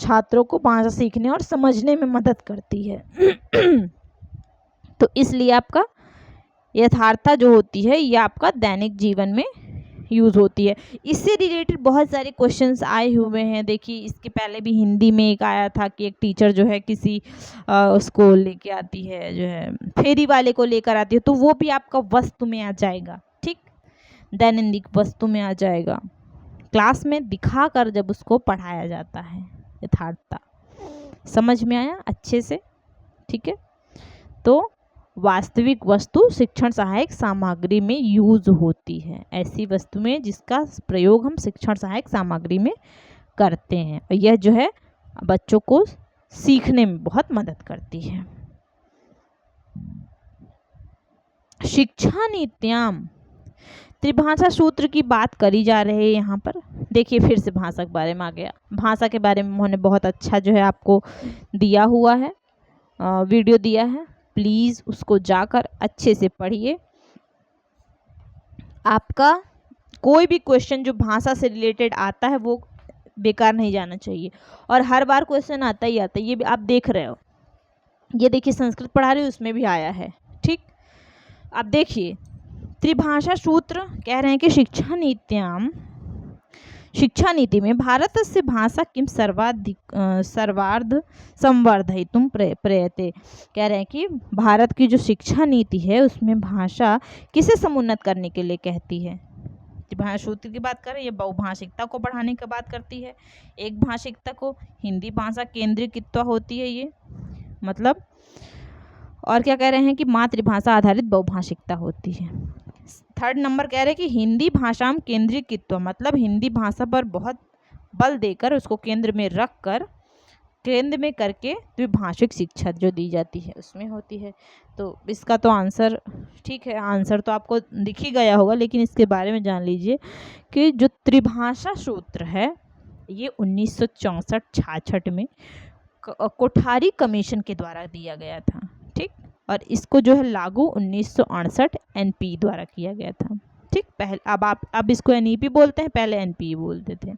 छात्रों को भाषा सीखने और समझने में मदद करती है। तो इसलिए आपका यथार्थता जो होती है ये आपका दैनिक जीवन में यूज़ होती है। इससे रिलेटेड बहुत सारे क्वेश्चंस आए हुए हैं। देखिए, इसके पहले भी हिंदी में एक आया था कि एक टीचर जो है किसी उसको लेके आती है, जो है फेरी वाले को लेकर आती है, तो वो भी आपका वस्तु में आ जाएगा। ठीक, दैनिक वस्तु में आ जाएगा, क्लास में दिखाकर जब उसको पढ़ाया जाता है। यथार्थता समझ में आया अच्छे से? ठीक है, तो वास्तविक वस्तु शिक्षण सहायक सामग्री में यूज होती है, ऐसी वस्तु में जिसका प्रयोग हम शिक्षण सहायक सामग्री में करते हैं। और यह जो है बच्चों को सीखने में बहुत मदद करती है। शिक्षा नीत्याम, त्रिभाषा सूत्र की बात करी जा रही है यहाँ पर। देखिए फिर से भाषा के बारे में आ गया। भाषा के बारे में उन्होंने बहुत अच्छा जो है आपको दिया हुआ है, वीडियो दिया है, प्लीज़ उसको जाकर अच्छे से पढ़िए। आपका कोई भी क्वेश्चन जो भाषा से रिलेटेड आता है वो बेकार नहीं जाना चाहिए, और हर बार क्वेश्चन आता ही आता है, ये भी आप देख रहे हो। ये देखिए संस्कृत पढ़ा रही हूँ, उसमें भी आया है। ठीक, अब देखिए त्रिभाषा सूत्र कह रहे हैं कि शिक्षा नीत्याम, शिक्षा नीति में भारत से भाषा किम सर्वार्ध संवर्धयितुं प्रयते, कह रहे हैं कि भारत की जो शिक्षा नीति है उसमें भाषा किसे समुन्नत करने के लिए कहती है। भाषा सूत्र की बात करें, ये बहुभाषिकता को बढ़ाने की बात करती है, एक भाषिकता को हिंदी भाषा केंद्रीकृत होती है ये, मतलब, और क्या कह रहे हैं कि मातृभाषा आधारित बहुभाषिकता होती है। थर्ड नंबर कह रहे हैं कि हिंदी भाषा में केंद्रीकृत, मतलब हिंदी भाषा पर बहुत बल देकर उसको केंद्र में रख कर, केंद्र में करके द्विभाषिक शिक्षा जो दी जाती है उसमें होती है। तो इसका तो आंसर, ठीक है, आंसर तो आपको दिख ही गया होगा, लेकिन इसके बारे में जान लीजिए कि जो त्रिभाषा सूत्र है ये 1964-66 में कोठारी कमीशन के द्वारा दिया गया था। ठीक, और इसको जो है लागू 1968 एनपी द्वारा किया गया था। ठीक, पहले अब इसको एनईपी बोलते हैं, पहले एनपी बोलते थे।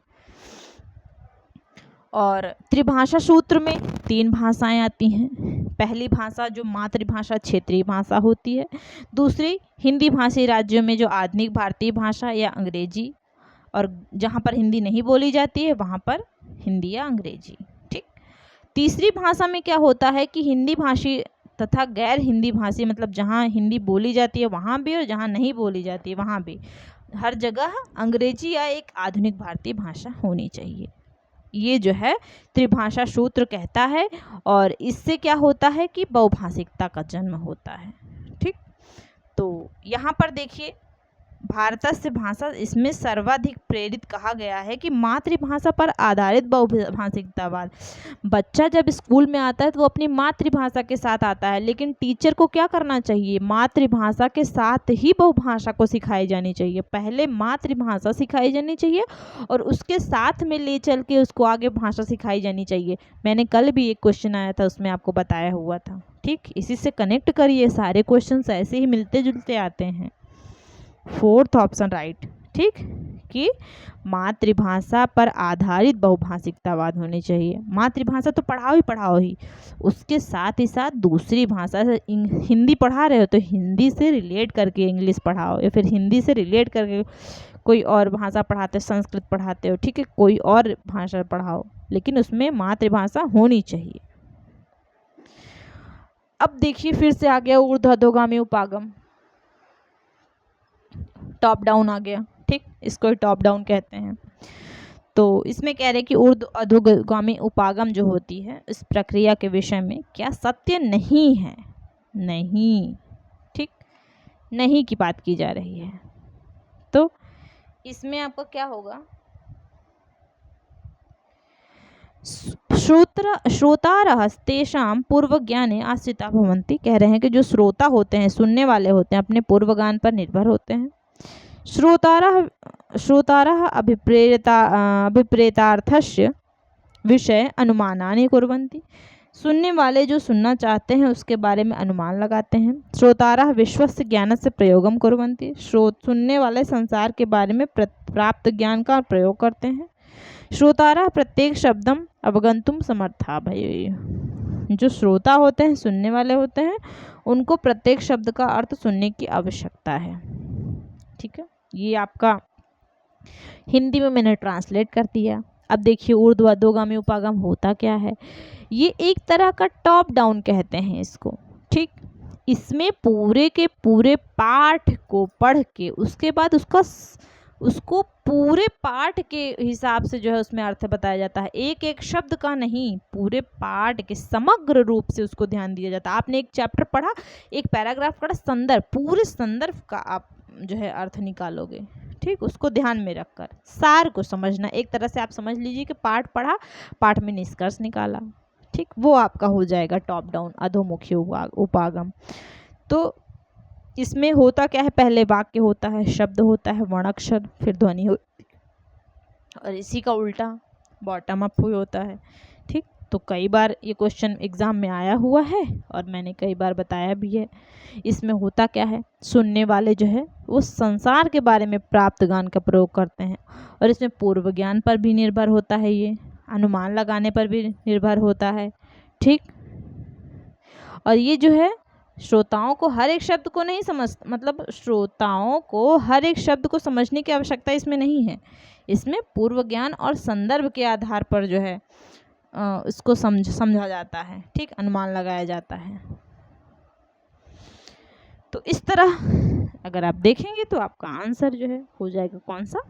और त्रिभाषा सूत्र में 3 भाषाएं आती हैं। पहली भाषा जो मातृभाषा क्षेत्रीय भाषा होती है, दूसरी हिंदी भाषी राज्यों में जो आधुनिक भारतीय भाषा या अंग्रेजी, और जहाँ पर हिंदी नहीं बोली जाती है वहाँ पर हिंदी या अंग्रेजी। ठीक, तीसरी भाषा में क्या होता है कि हिंदी भाषी तथा गैर हिंदी भाषी, मतलब जहाँ हिंदी बोली जाती है वहाँ भी और जहाँ नहीं बोली जाती है वहाँ भी, हर जगह अंग्रेजी या एक आधुनिक भारतीय भाषा होनी चाहिए। ये जो है त्रिभाषा सूत्र कहता है, और इससे क्या होता है कि बहुभाषिकता का जन्म होता है। ठीक, तो यहाँ पर देखिए भारत से भाषा, इसमें सर्वाधिक प्रेरित कहा गया है कि मातृभाषा पर आधारित बहुभाषिकतावाद। बच्चा जब स्कूल में आता है तो वो अपनी मातृभाषा के साथ आता है, लेकिन टीचर को क्या करना चाहिए, मातृभाषा के साथ ही बहुभाषा को सिखाई जानी चाहिए। पहले मातृभाषा सिखाई जानी चाहिए और उसके साथ में ले चल के उसको आगे भाषा सिखाई जानी चाहिए। मैंने कल भी एक क्वेश्चन आया था, उसमें आपको बताया हुआ था। ठीक, इसी से कनेक्ट करिए, सारे क्वेश्चन ऐसे ही मिलते जुलते आते हैं। 4th option right. ठीक, कि मातृभाषा पर आधारित बहुभाषिकतावाद होनी चाहिए। मातृभाषा तो पढ़ाओ ही, उसके साथ ही साथ दूसरी भाषा, हिंदी पढ़ा रहे हो तो हिंदी से रिलेट करके इंग्लिश पढ़ाओ, या फिर हिंदी से रिलेट करके कोई और भाषा पढ़ाते हो, संस्कृत पढ़ाते हो, ठीक है, कोई और भाषा पढ़ाओ, लेकिन उसमें मातृभाषा होनी चाहिए। अब देखिए फिर से आ गया ऊर्ध्वगामी उपागम, टॉप डाउन आ गया। ठीक, इसको टॉप डाउन कहते हैं। तो इसमें कह रहे हैं कि ऊर्ध्वगामी उपागम जो होती है इस प्रक्रिया के विषय में क्या सत्य नहीं है, नहीं। ठीक, नहीं की बात की जा रही है। तो इसमें आपका क्या होगा, श्रोतारः तेषां पूर्वज्ञाने आश्रिता भवन्ति, कह रहे हैं कि जो श्रोता होते हैं, सुनने वाले होते हैं, अपने पूर्वज्ञान पर निर्भर होते हैं। श्रोतारः अभिप्रेतार्थस्य विषय अनुमानानि कुर्वन्ति, सुनने वाले जो सुनना चाहते हैं उसके बारे में अनुमान लगाते हैं। श्रोतारः विश्वस्य ज्ञानस्य प्रयोगम कुर्वन्ति, सुनने वाले संसार के बारे में प्राप्त ज्ञान का प्रयोग करते हैं। श्रोतारः प्रत्येक शब्दम अवगंतुम समर्था, भाई जो श्रोता होते हैं, सुनने वाले होते हैं, उनको प्रत्येक शब्द का अर्थ सुनने की आवश्यकता है। ठीक है, ये आपका हिंदी में मैंने ट्रांसलेट कर दिया। अब देखिए ऊर्ध्वगामी उपागम होता क्या है, ये एक तरह का टॉप डाउन कहते हैं इसको। ठीक, इसमें पूरे के पूरे पाठ को पढ़ के उसके बाद उसको पूरे पाठ के हिसाब से जो है उसमें अर्थ बताया जाता है, एक एक शब्द का नहीं, पूरे पाठ के समग्र रूप से उसको ध्यान दिया जाता है। आपने एक चैप्टर पढ़ा, एक पैराग्राफ पढ़ा, संदर्भ, पूरे संदर्भ का आप जो है अर्थ निकालोगे, ठीक, उसको ध्यान में रखकर सार को समझना। एक तरह से आप समझ लीजिए कि पाठ पढ़ा, पाठ में निष्कर्ष निकाला, ठीक, वो आपका हो जाएगा टॉप डाउन अधोमुखी उपागम। तो इसमें होता क्या है, पहले वाक्य होता है, शब्द होता है, वर्णाक्षर, फिर ध्वनि हो, और इसी का उल्टा बॉटम अप होता है, ठीक। तो कई बार ये क्वेश्चन एग्जाम में आया हुआ है और मैंने कई बार बताया भी है। इसमें होता क्या है, सुनने वाले जो है वो संसार के बारे में प्राप्त ज्ञान का प्रयोग करते हैं, और इसमें पूर्व ज्ञान पर भी निर्भर होता है, ये अनुमान लगाने पर भी निर्भर होता है, ठीक। और ये जो है श्रोताओं को हर एक शब्द को नहीं समझ, मतलब श्रोताओं को हर एक शब्द को समझने की आवश्यकता इसमें नहीं है। इसमें पूर्व ज्ञान और संदर्भ के आधार पर जो है इसको समझा जाता है, ठीक, अनुमान लगाया जाता है। तो इस तरह अगर आप देखेंगे तो आपका आंसर जो है हो जाएगा कौन सा,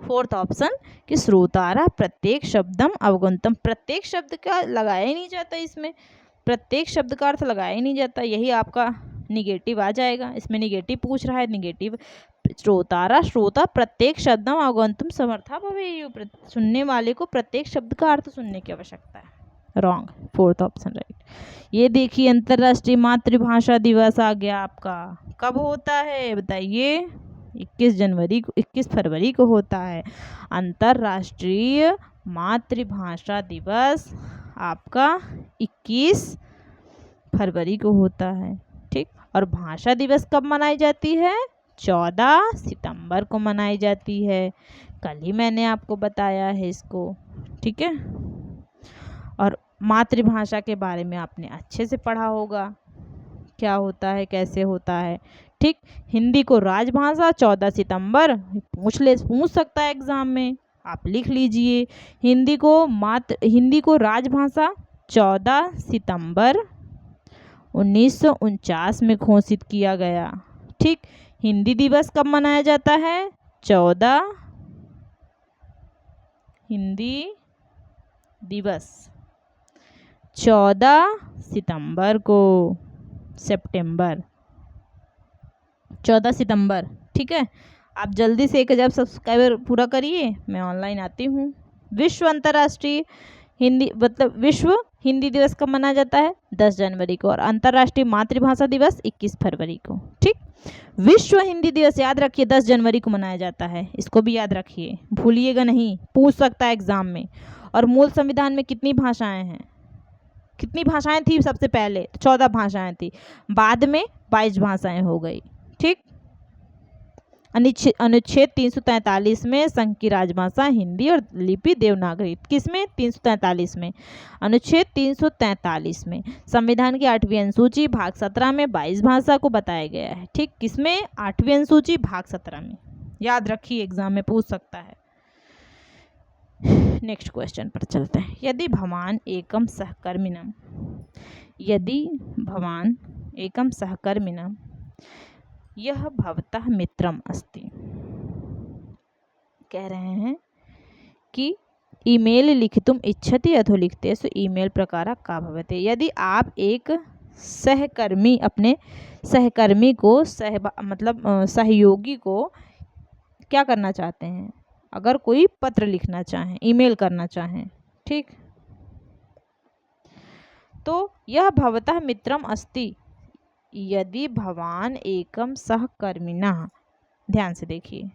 फोर्थ ऑप्शन, कि श्रोतारा प्रत्येक शब्दम अवगंतम। प्रत्येक शब्द का लगाया ही नहीं जाता, इसमें प्रत्येक शब्द का अर्थ लगाया ही नहीं जाता, यही आपका निगेटिव आ जाएगा। इसमें निगेटिव पूछ रहा है, निगेटिव। श्रोतारा, श्रोता प्रत्येक शब्दम अवगंतुम समर्था भवेयु, सुनने वाले को प्रत्येक शब्द का अर्थ सुनने की आवश्यकता है। Wrong, fourth option right. ये देखिए अंतर्राष्ट्रीय मातृभाषा दिवस आ गया आपका, कब होता है बताइए, 21 फरवरी को होता है अंतर्राष्ट्रीय मातृभाषा दिवस, आपका 21 फरवरी को होता है, ठीक। और भाषा दिवस कब मनाई जाती है, 14 सितंबर को मनाई जाती है। कल ही मैंने आपको बताया है इसको, ठीक है। और मातृभाषा के बारे में आपने अच्छे से पढ़ा होगा, क्या होता है, कैसे होता है, ठीक। हिंदी को राजभाषा 14 सितंबर पूछ सकता है एग्जाम में, आप लिख लीजिए। हिंदी को राजभाषा 14 सितंबर 1949 में घोषित किया गया, ठीक। हिंदी दिवस कब मनाया जाता है, 14 हिंदी दिवस 14 सितंबर को, सितंबर 14 सितंबर, ठीक है। आप जल्दी से 1000 सब्सक्राइबर पूरा करिए, मैं ऑनलाइन आती हूँ। विश्व अंतर्राष्ट्रीय विश्व हिंदी दिवस कब मनाया जाता है, 10 जनवरी को, और अंतर्राष्ट्रीय मातृभाषा दिवस 21 फरवरी को, ठीक। विश्व हिंदी दिवस याद रखिए 10 जनवरी को मनाया जाता है, इसको भी याद रखिए, भूलिएगा नहीं, पूछ सकता है एग्जाम में। और मूल संविधान में कितनी भाषाएं हैं, कितनी भाषाएं थी सबसे पहले, 14 भाषाएं थी, बाद में 22 भाषाएं हो गई, ठीक। अनुच्छेद 343 में संघ की राजभाषा हिंदी और लिपि देवनागरी, किसमें, 343 में, अनुच्छेद 343 में। संविधान की 8वीं अनुसूची भाग 17 में 22 भाषा को बताया गया है, ठीक, किसमें, 8वीं अनुसूची भाग 17 में, याद रखिए एग्जाम में पूछ सकता है। नेक्स्ट क्वेश्चन पर चलते हैं। यदि भवान एकम सहकर्मिणम, यदि भवान एकम सहकर्मिणम यह भवतः मित्रम अस्ति, कह रहे हैं कि ईमेल लिखितुम इच्छति अधोलिखितेषु ईमेल प्रकार का भवते। यदि आप एक सहकर्मी, अपने सहकर्मी को सहयोगी को क्या करना चाहते हैं, अगर कोई पत्र लिखना चाहें, ईमेल करना चाहें, ठीक, तो यह भवतः मित्रम अस्ति, यदि भवान एकम सहकर्मिणः, ध्यान से देखिए,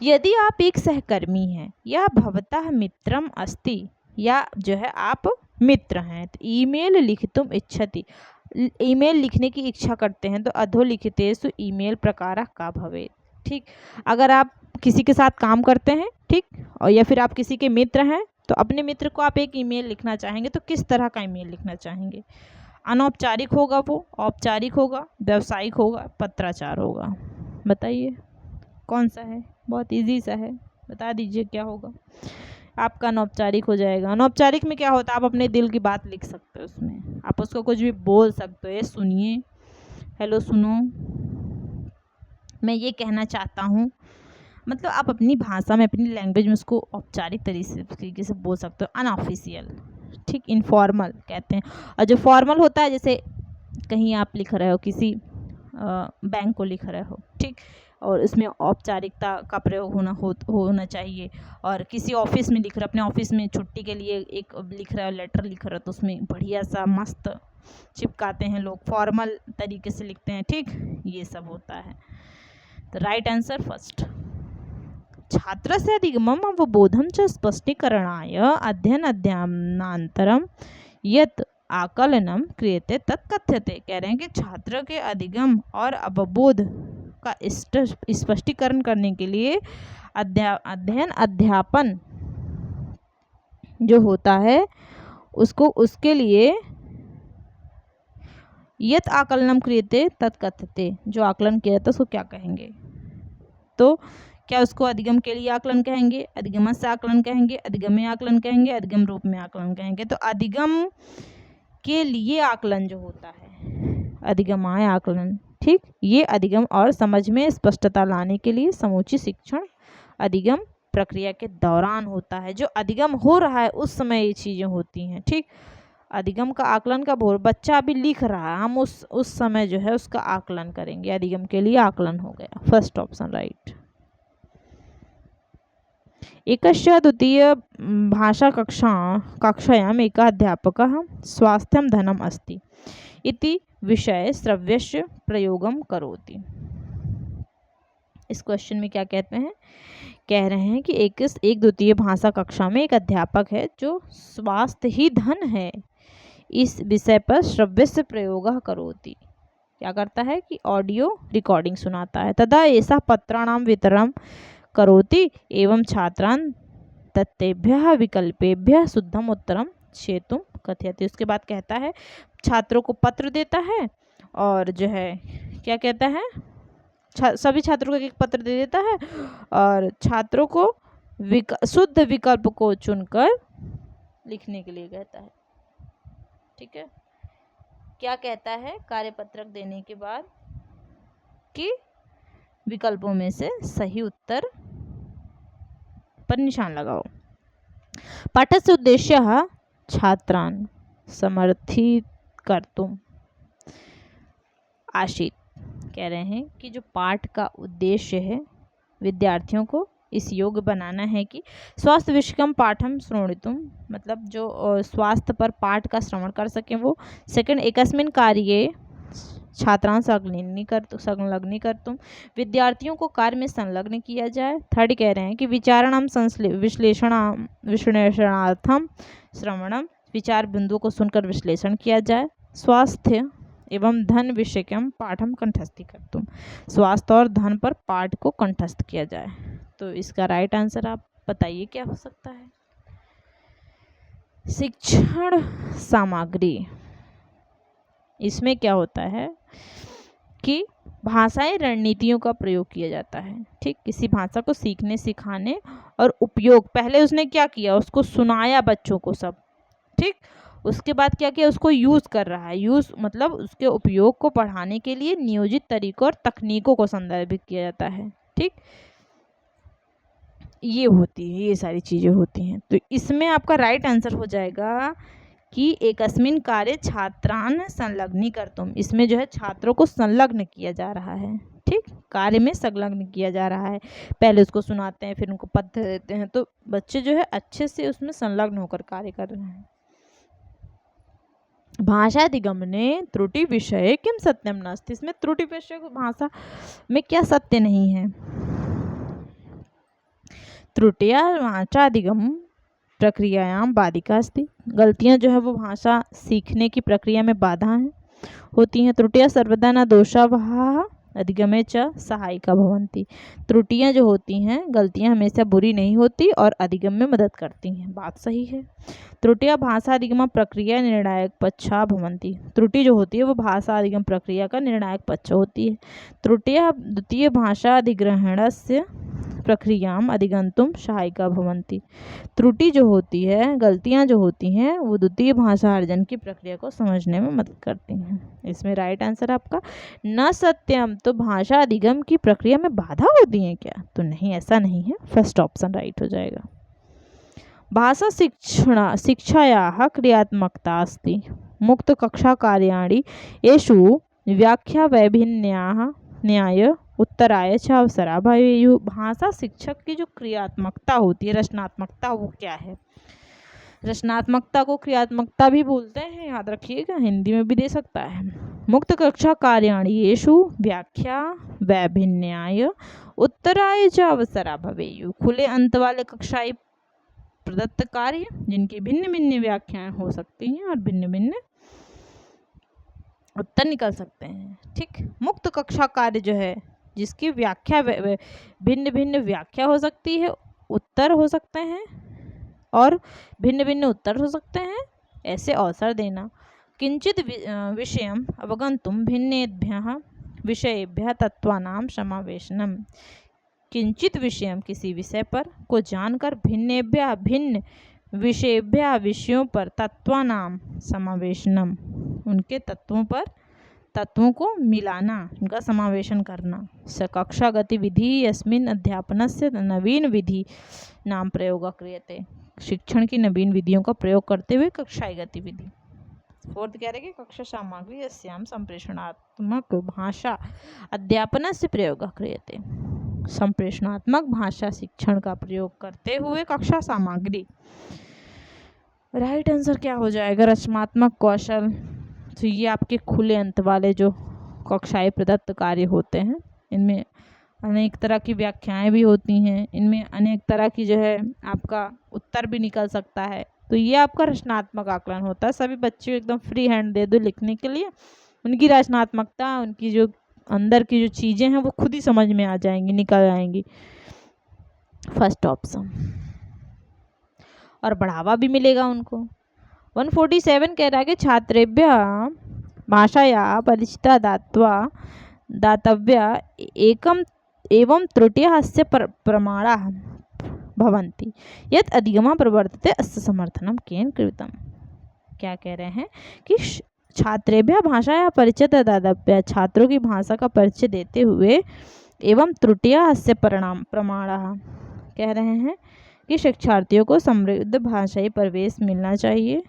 यदि आप एक सहकर्मी हैं, या भवतः मित्रम अस्ति, या जो है आप मित्र हैं, तो ईमेल लिखितुम इच्छति, ईमेल लिखने की इच्छा करते हैं, तो अधोलिखितेषु ईमेल प्रकार का भवेत्, ठीक। अगर आप किसी के साथ काम करते हैं, ठीक, और या फिर आप किसी के मित्र हैं, तो अपने मित्र को आप एक ईमेल लिखना चाहेंगे, तो किस तरह का ईमेल लिखना चाहेंगे, अनौपचारिक होगा वो, औपचारिक होगा, व्यावसायिक होगा, पत्राचार होगा, बताइए कौन सा है, बहुत इजी सा है, बता दीजिए क्या होगा। आपका अनौपचारिक हो जाएगा। अनौपचारिक में क्या होता है, आप अपने दिल की बात लिख सकते हो उसमें, आप उसको कुछ भी बोल सकते हो, ये सुनिए, हेलो सुनो, मैं ये कहना चाहता हूँ, मतलब आप अपनी भाषा में, अपनी लैंग्वेज में उसको औपचारिक तरीके से बोल सकते हो, अनऑफिशियल, ठीक। इनफॉर्मल कहते हैं। और जो फॉर्मल होता है, जैसे कहीं आप लिख रहे हो, किसी बैंक को लिख रहे हो, ठीक, और इसमें औपचारिकता का प्रयोग होना चाहिए। और किसी ऑफिस में लिख रहे हो, अपने ऑफिस में छुट्टी के लिए एक लिख रहे हो, लेटर लिख रहे हो, तो उसमें बढ़िया सा मस्त चिपकाते हैं लोग, फॉर्मल तरीके से लिखते हैं, ठीक। ये सब होता है। तो राइट आंसर फर्स्ट। छात्रस्य अधिगमम् अवबोधं च स्पष्टीकरणाय अध्ययन अध्यापनान्तरं यत् आकलनम क्रियते तत् कथ्यते। कह रहे हैं कि छात्र के अधिगम और अवबोध का स्पष्टीकरण करने के लिए अध्ययन अध्यापन जो होता है उसके लिए यत् आकलनम क्रियते तत् कथ्यते, जो आकलन किया जाता है उसको क्या कहेंगे? तो क्या उसको अधिगम के लिए आकलन कहेंगे, अधिगमस्य आकलन कहेंगे, अधिगम्य आकलन कहेंगे, अधिगम रूप में आकलन कहेंगे? तो अधिगम के लिए आकलन जो होता है, अधिगमाय आकलन, ठीक। ये अधिगम और समझ में स्पष्टता लाने के लिए समूची शिक्षण अधिगम प्रक्रिया के दौरान होता है। जो अधिगम हो रहा है उस समय ये चीज़ें होती हैं, ठीक। अधिगम का आकलन कब हो, बच्चा अभी लिख रहा है, हम उस समय जो है उसका आकलन करेंगे, अधिगम के लिए आकलन हो गया। First option right. एकस्य द्वितीय भाषा कक्षायाम् एकः अध्यापकः स्वास्थ्यं धनम् अस्ति इति विषये श्रव्यस्य प्रयोगं करोति। इस क्वेश्चन में क्या कहते हैं? कह रहे हैं कि एक द्वितीय भाषा कक्षा में एक अध्यापक है जो स्वास्थ्य ही धन है, इस विषय पर श्रव्यस्य प्रयोगः करोति। क्या करता है कि ऑडियो रिकॉर्डिंग सुनाता है। तदा ऐसा पत्राणां वितरणं करोति एवं छात्रान् तत्तेभ्यः विकल्पेभ्यः शुद्धम उत्तरम छेतुम कथयति। उसके बाद कहता है छात्रों को पत्र देता है और जो है क्या कहता है, सभी छात्रों को एक पत्र दे देता है और छात्रों को शुद्ध विकल्प को चुनकर लिखने के लिए कहता है, ठीक है। क्या कहता है कार्यपत्रक देने के बाद कि विकल्पों में से सही उत्तर पर निशान लगाओ। पाठस्य उद्देश्यः छात्रान् समर्थितुम् आसीत्। कह रहे हैं कि जो पाठ का उद्देश्य है विद्यार्थियों को इस योग्य बनाना है कि स्वास्थ्य विषयकम पाठम श्रोणितुम, मतलब जो स्वास्थ्य पर पाठ का श्रवण कर सकें वो। सेकंड, एकस्मिन् कार्ये छात्रान् संलग्नी कर्तुम, विद्यार्थियों को कार्य में संलग्न किया जाए। थर्ड कह रहे हैं कि विचारणम विश्लेषणार्थम श्रवणम, विचार बिंदुओं को सुनकर विश्लेषण किया जाए। स्वास्थ्य एवं धन विषयकम पाठम कंठस्थी कर्तुम, स्वास्थ्य और धन पर पाठ को कंठस्थ किया जाए। तो इसका राइट आंसर आप बताइए क्या हो सकता है? शिक्षण सामग्री, इसमें क्या होता है कि भाषाई रणनीतियों का प्रयोग किया जाता है, ठीक। किसी भाषा को सीखने, सिखाने और उपयोग, पहले उसने क्या किया, उसको सुनाया बच्चों को सब, ठीक। उसके बाद क्या किया, उसको यूज़ कर रहा है। यूज़ मतलब उसके उपयोग को बढ़ाने के लिए नियोजित तरीकों और तकनीकों को संदर्भित किया जाता है, ठीक। ये होती है, ये सारी चीज़ें होती हैं। तो इसमें आपका राइट आंसर हो जाएगा कि एकस्मिन् कार्ये छात्रान् संलग्नी कर्तुम। इसमें जो है छात्रों को संलग्न किया जा रहा है, ठीक, कार्य में संलग्न किया जा रहा है। पहले उसको सुनाते हैं, फिर उनको पत्र देते हैं, तो बच्चे जो है अच्छे से उसमें संलग्न होकर कार्य कर रहे हैं। भाषाधिगमने त्रुटि विषये किम सत्यम नास्ति, इसमें त्रुटि विषय भाषा में क्या सत्य नहीं है। त्रुटिया भाषाधिगम प्रक्रियायां बाधिका अस्ति, गलतियां जो है वो भाषा सीखने की प्रक्रिया में बाधा हैं, होती हैं। त्रुटियां सर्वदा न दोषावहा अधिगमे च सहायिका भवन्ति, त्रुटियां जो होती हैं, गलतियां हमेशा बुरी नहीं होती और अधिगम में मदद करती हैं, बात सही है। त्रुटियां भाषा अधिगम प्रक्रिया निर्णायक पक्षा भवन्ति, त्रुटि जो होती है वो भाषा अधिगम प्रक्रिया का निर्णायक पक्ष होती है। त्रुटियां द्वितीय भाषा अधिग्रहणस्य प्रक्रियाम अधिगंतुम सहायिका भवन्ति। त्रुटि जो होती है, गलतियां जो होती हैं, वो द्वितीय भाषा अर्जन की प्रक्रिया को समझने में मदद करती हैं। इसमें राइट आंसर आपका न सत्यम। तो भाषा अधिगम की प्रक्रिया में बाधा होती है क्या? तो नहीं, ऐसा नहीं है। फर्स्ट ऑप्शन राइट हो जाएगा। भाषा शिक्षायाः क्रियात्मकता अस्ति। मुक्त कक्षा कार्याणि येषु व्याख्या वैभिन्न्याः न्याय उत्तराय च अवसरा भवेयुः। भाषा शिक्षक की जो क्रियात्मकता होती है, रचनात्मकता, वो क्या है? रचनात्मकता को क्रियात्मकता भी बोलते हैं, याद रखिएगा, हिंदी में भी दे सकता है। मुक्त कक्षा कार्याणि येषु व्याख्या वैभिन्न्याय उत्तराय च अवसरा भवेयुः। खुले अंत वाले कक्षाएं प्रदत्त कार्य जिनकी भिन्न भिन्न व्याख्याएं हो सकती हैं और भिन्न भिन्न उत्तर निकल सकते हैं। ठीक, मुक्त कक्षा कार्य जो है जिसकी व्याख्या भिन्न भिन्न व्याख्या हो सकती है, उत्तर हो सकते हैं और भिन्न भिन्न उत्तर हो सकते हैं, ऐसे अवसर देना। किंचित विषयम अवगंतुम भिन्नेभ्यः विषयेभ्यः तत्वानां समावेशनम। किंचित विषयम किसी विषय पर को जानकर भिन्नेभ्यः भिन्न विषयेभ्यः विषयों पर तत्वानां समावेशनम उनके तत्वों पर तत्वों को मिलाना, उनका समावेशन करना। कक्षा गतिविधि यस्मिन् अध्यापनस्य नवीन विधि नाम प्रयोग क्रियते। शिक्षण की नवीन विधियों का प्रयोग करते हुए कक्षाई गतिविधि। फोर्थ कह रहे कि कक्षा सामग्री यस्याम संप्रेषणात्मक भाषा अध्यापनस्य प्रयोग क्रियते। संप्रेषणात्मक भाषा शिक्षण का प्रयोग करते हुए कक्षा सामग्री। राइट आंसर क्या हो जाएगा? रचनात्मक कौशल। तो ये आपके खुले अंत वाले जो कक्षाएं प्रदत्त कार्य होते हैं, इनमें अनेक तरह की व्याख्याएं भी होती हैं, इनमें अनेक तरह की जो है आपका उत्तर भी निकल सकता है। तो ये आपका रचनात्मक आकलन होता है। सभी बच्चों को एकदम फ्री हैंड दे दो लिखने के लिए, उनकी रचनात्मकता, उनकी जो अंदर की जो चीज़ें हैं वो खुद ही समझ में आ जाएंगी, निकल आएंगी। First option. और बढ़ावा भी मिलेगा उनको। 147 कह रहा है कि छात्रेभ्य भाषाया परिचिता दातव्या एकम एवं त्रुटियाः अस्य प्रमाणाः भवन्ति यत् अधिगमः प्रवर्तते अस्य समर्थनं केन कृतं। क्या कह रहे हैं कि छात्रेभ्यः भाषाया परिचिता दातव्या, छात्रों की भाषा का परिचय देते हुए, एवं त्रुटियाः अस्य प्रमाणाः, कह रहे हैं कि शिक्षार्थियों को समृद्ध भाषाई परिवेश मिलना चाहिए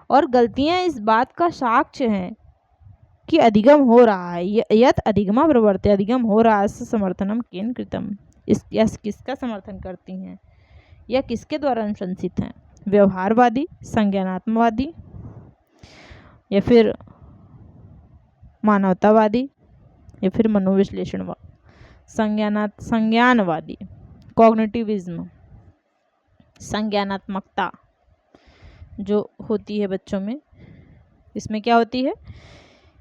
और गलतियां इस बात का साक्ष्य हैं कि अधिगम हो रहा है। यत अधिगमा प्रवर्ते, अधिगम हो रहा है। समर्थनम केन कृतम, इस किसका समर्थन करती हैं या किसके द्वारा अनुशंसित हैं? व्यवहारवादी, संज्ञानात्मवादी या फिर मानवतावादी या फिर मनोविश्लेषणवादी, संज्ञानवादी, कॉग्निटिविज्म। संज्ञानात्मकता जो होती है बच्चों में, इसमें क्या होती है?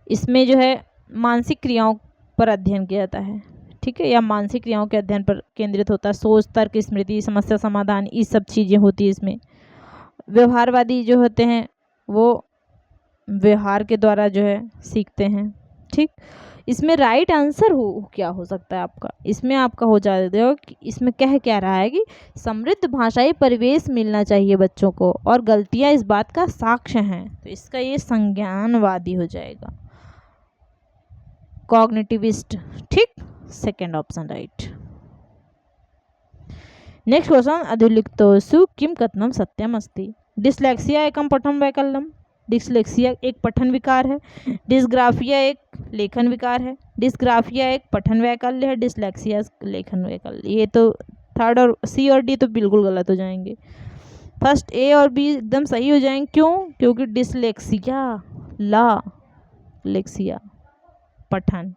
इसमें जो है मानसिक क्रियाओं पर अध्ययन किया जाता है, ठीक है, या मानसिक क्रियाओं के अध्ययन पर केंद्रित होता है। सोच, तर्क, स्मृति, समस्या समाधान, ये सब चीज़ें होती है इसमें। व्यवहारवादी जो होते हैं वो व्यवहार के द्वारा जो है सीखते हैं। ठीक, इसमें राइट आंसर क्या हो सकता है आपका? इसमें आपका हो जाएगा कि इसमें कह क्या रहा है कि समृद्ध भाषाई परिवेश मिलना चाहिए बच्चों को और गलतियां इस बात का साक्ष्य हैं। तो इसका ये संज्ञानवादी हो जाएगा, कॉग्निटिविस्ट। ठीक, second option right. Next question, अधुलिखितोषु किम कथनम सत्यम अस्ति। डिस्लेक्सिया एकम पठन वैकल्यम। डिस्लेक्सिया एक पठन विकार है। डिस्ग्राफिया एक लेखन विकार है। डिस्ग्राफिया एक पठन वैकल्य है। डिस्लेक्सिया लेखन वैकल्य। ये तो थर्ड और सी और डी तो बिल्कुल गलत हो जाएंगे। फर्स्ट ए और बी एकदम सही हो जाएंगे। क्यों? क्योंकि डिस्लेक्सिया लेक्सिया पठन,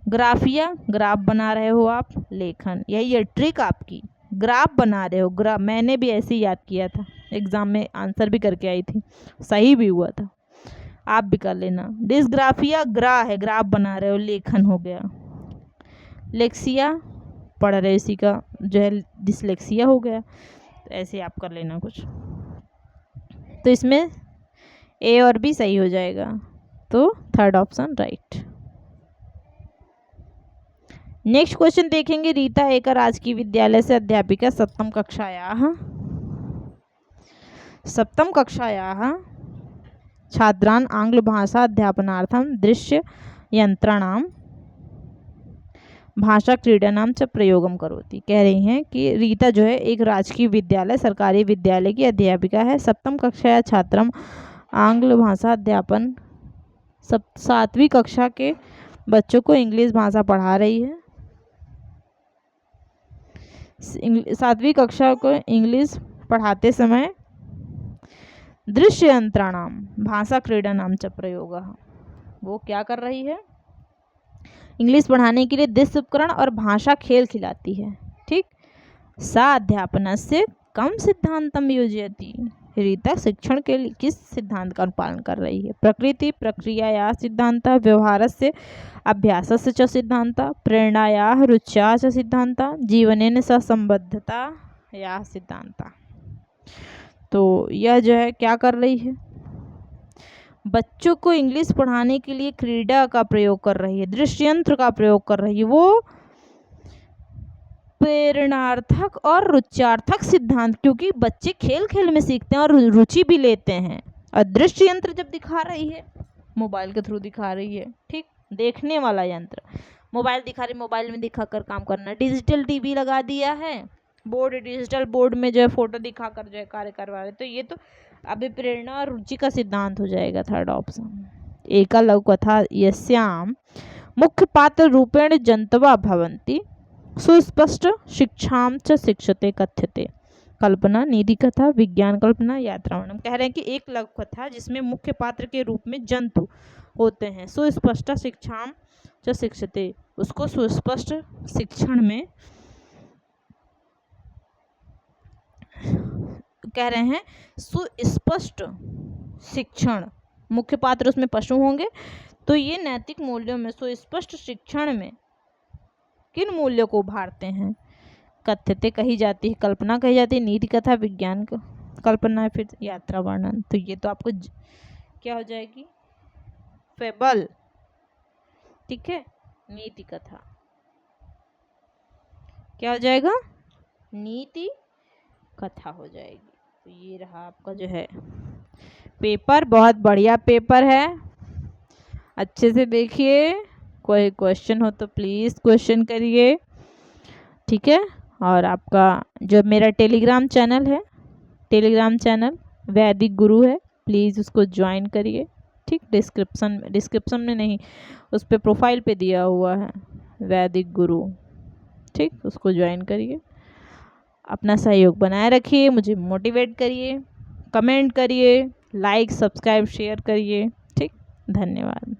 ग्राफिया ग्राफ बना रहे हो आप, लेखन। यही है ट्रिक आपकी, ग्राफ बना रहे हो। ग्राफ मैंने भी ऐसे ही याद किया था, एग्जाम में आंसर भी करके आई थी, सही भी हुआ था, आप भी कर लेना। डिस्ग्राफिया ग्रा है, ग्राफ बना रहे हो, लेखन हो गया। लेक्सिया पढ़ रहे, इसी का जो है डिसलेक्सिया हो गया। तो ऐसे आप कर लेना कुछ। तो इसमें ए और बी सही हो जाएगा, तो third option right. Next question देखेंगे। रीता एक राजकीय विद्यालय से अध्यापिका सप्तम कक्षायाः छात्रान् आंग्ल भाषा अध्यापनार्थं दृश्य यंत्रणां भाषा क्रीडनां च प्रयोगम करोति। कह रही हैं कि रीता जो है एक राजकीय विद्यालय सरकारी विद्यालय की अध्यापिका है। सप्तम कक्षा छात्रम आंग्ल भाषा अध्यापन 7वीं कक्षा के बच्चों को इंग्लिश भाषा पढ़ा रही है। 7वीं कक्षा को इंग्लिश पढ़ाते समय दृश्य यंत्रणाम भाषा क्रीडनाम च प्रयोग, वो क्या कर रही है, इंग्लिश पढ़ाने के लिए दृश्य उपकरण और भाषा खेल खिलाती है। ठीक। सा अध्यापन से कम सिद्धांतम योजयति। रीता शिक्षण के लिए किस सिद्धांत का पालन कर रही है? प्रकृति प्रक्रियाया सिद्धांत, व्यवहारस्य अभ्यासस्य च सिद्धांत, प्रेरणाया रुच्या च सिद्धांत, जीवनेन सह संबद्धता या सिद्धांत। तो यह जो है क्या कर रही है, बच्चों को इंग्लिश पढ़ाने के लिए क्रीड़ा का प्रयोग कर रही है, दृश्यंत्र का प्रयोग कर रही है। वो प्रेरणार्थक और रुच्यार्थक सिद्धांत, क्योंकि बच्चे खेल खेल में सीखते हैं और रुचि भी लेते हैं। और दृश्य यंत्र जब दिखा रही है, मोबाइल के थ्रू दिखा रही है। ठीक। देखने वाला यंत्र, मोबाइल दिखा रही, मोबाइल में दिखाकर काम करना। डिजिटल टीवी लगा दिया है, बोर्ड, डिजिटल बोर्ड में जो है फोटो दिखाकर जो है कार्य करवा रहे। तो ये तो अभिप्रेरणा और रुचि का सिद्धांत हो जाएगा, थर्ड ऑप्शन। एका लघु कथा यस्याम मुख्य पात्र रूपेण जंतवा भवन्ति सुस्पष्ट शिक्षाम च शिक्षते कथ्यते। कल्पना, नीति कथा, विज्ञान कल्पना, यात्रा वर्णन। कह रहे हैं कि एक लघु कथा जिसमें मुख्य पात्र के रूप में जंतु होते हैं, सुस्पष्ट शिक्षाम च शिक्षते, उसको सुस्पष्ट शिक्षण में कह रहे हैं, सुस्पष्ट शिक्षण, मुख्य पात्र उसमें पशु होंगे, तो ये नैतिक मूल्यों में सुस्पष्ट शिक्षण में किन मूल्यों को उभारते हैं? कथ्यते कही जाती है, कल्पना कही जाती है, नीति कथा, विज्ञान कल्पना, फिर यात्रा वर्णन। तो ये तो आपको क्या हो जाएगी, फेबल। ठीक है, नीति कथा क्या हो जाएगा, नीति कथा हो जाएगी। तो ये रहा आपका जो है पेपर, बहुत बढ़िया पेपर है, अच्छे से देखिए। कोई क्वेश्चन हो तो प्लीज़ क्वेश्चन करिए। ठीक है। और आपका जो मेरा टेलीग्राम चैनल है, टेलीग्राम चैनल वैदिक गुरु है, प्लीज़ उसको ज्वाइन करिए। ठीक। डिस्क्रिप्शन में नहीं, उस पर प्रोफाइल पे दिया हुआ है वैदिक गुरु। ठीक, उसको ज्वाइन करिए। अपना सहयोग बनाए रखिए, मुझे मोटिवेट करिए, कमेंट करिए, लाइक सब्सक्राइब शेयर करिए। ठीक, धन्यवाद।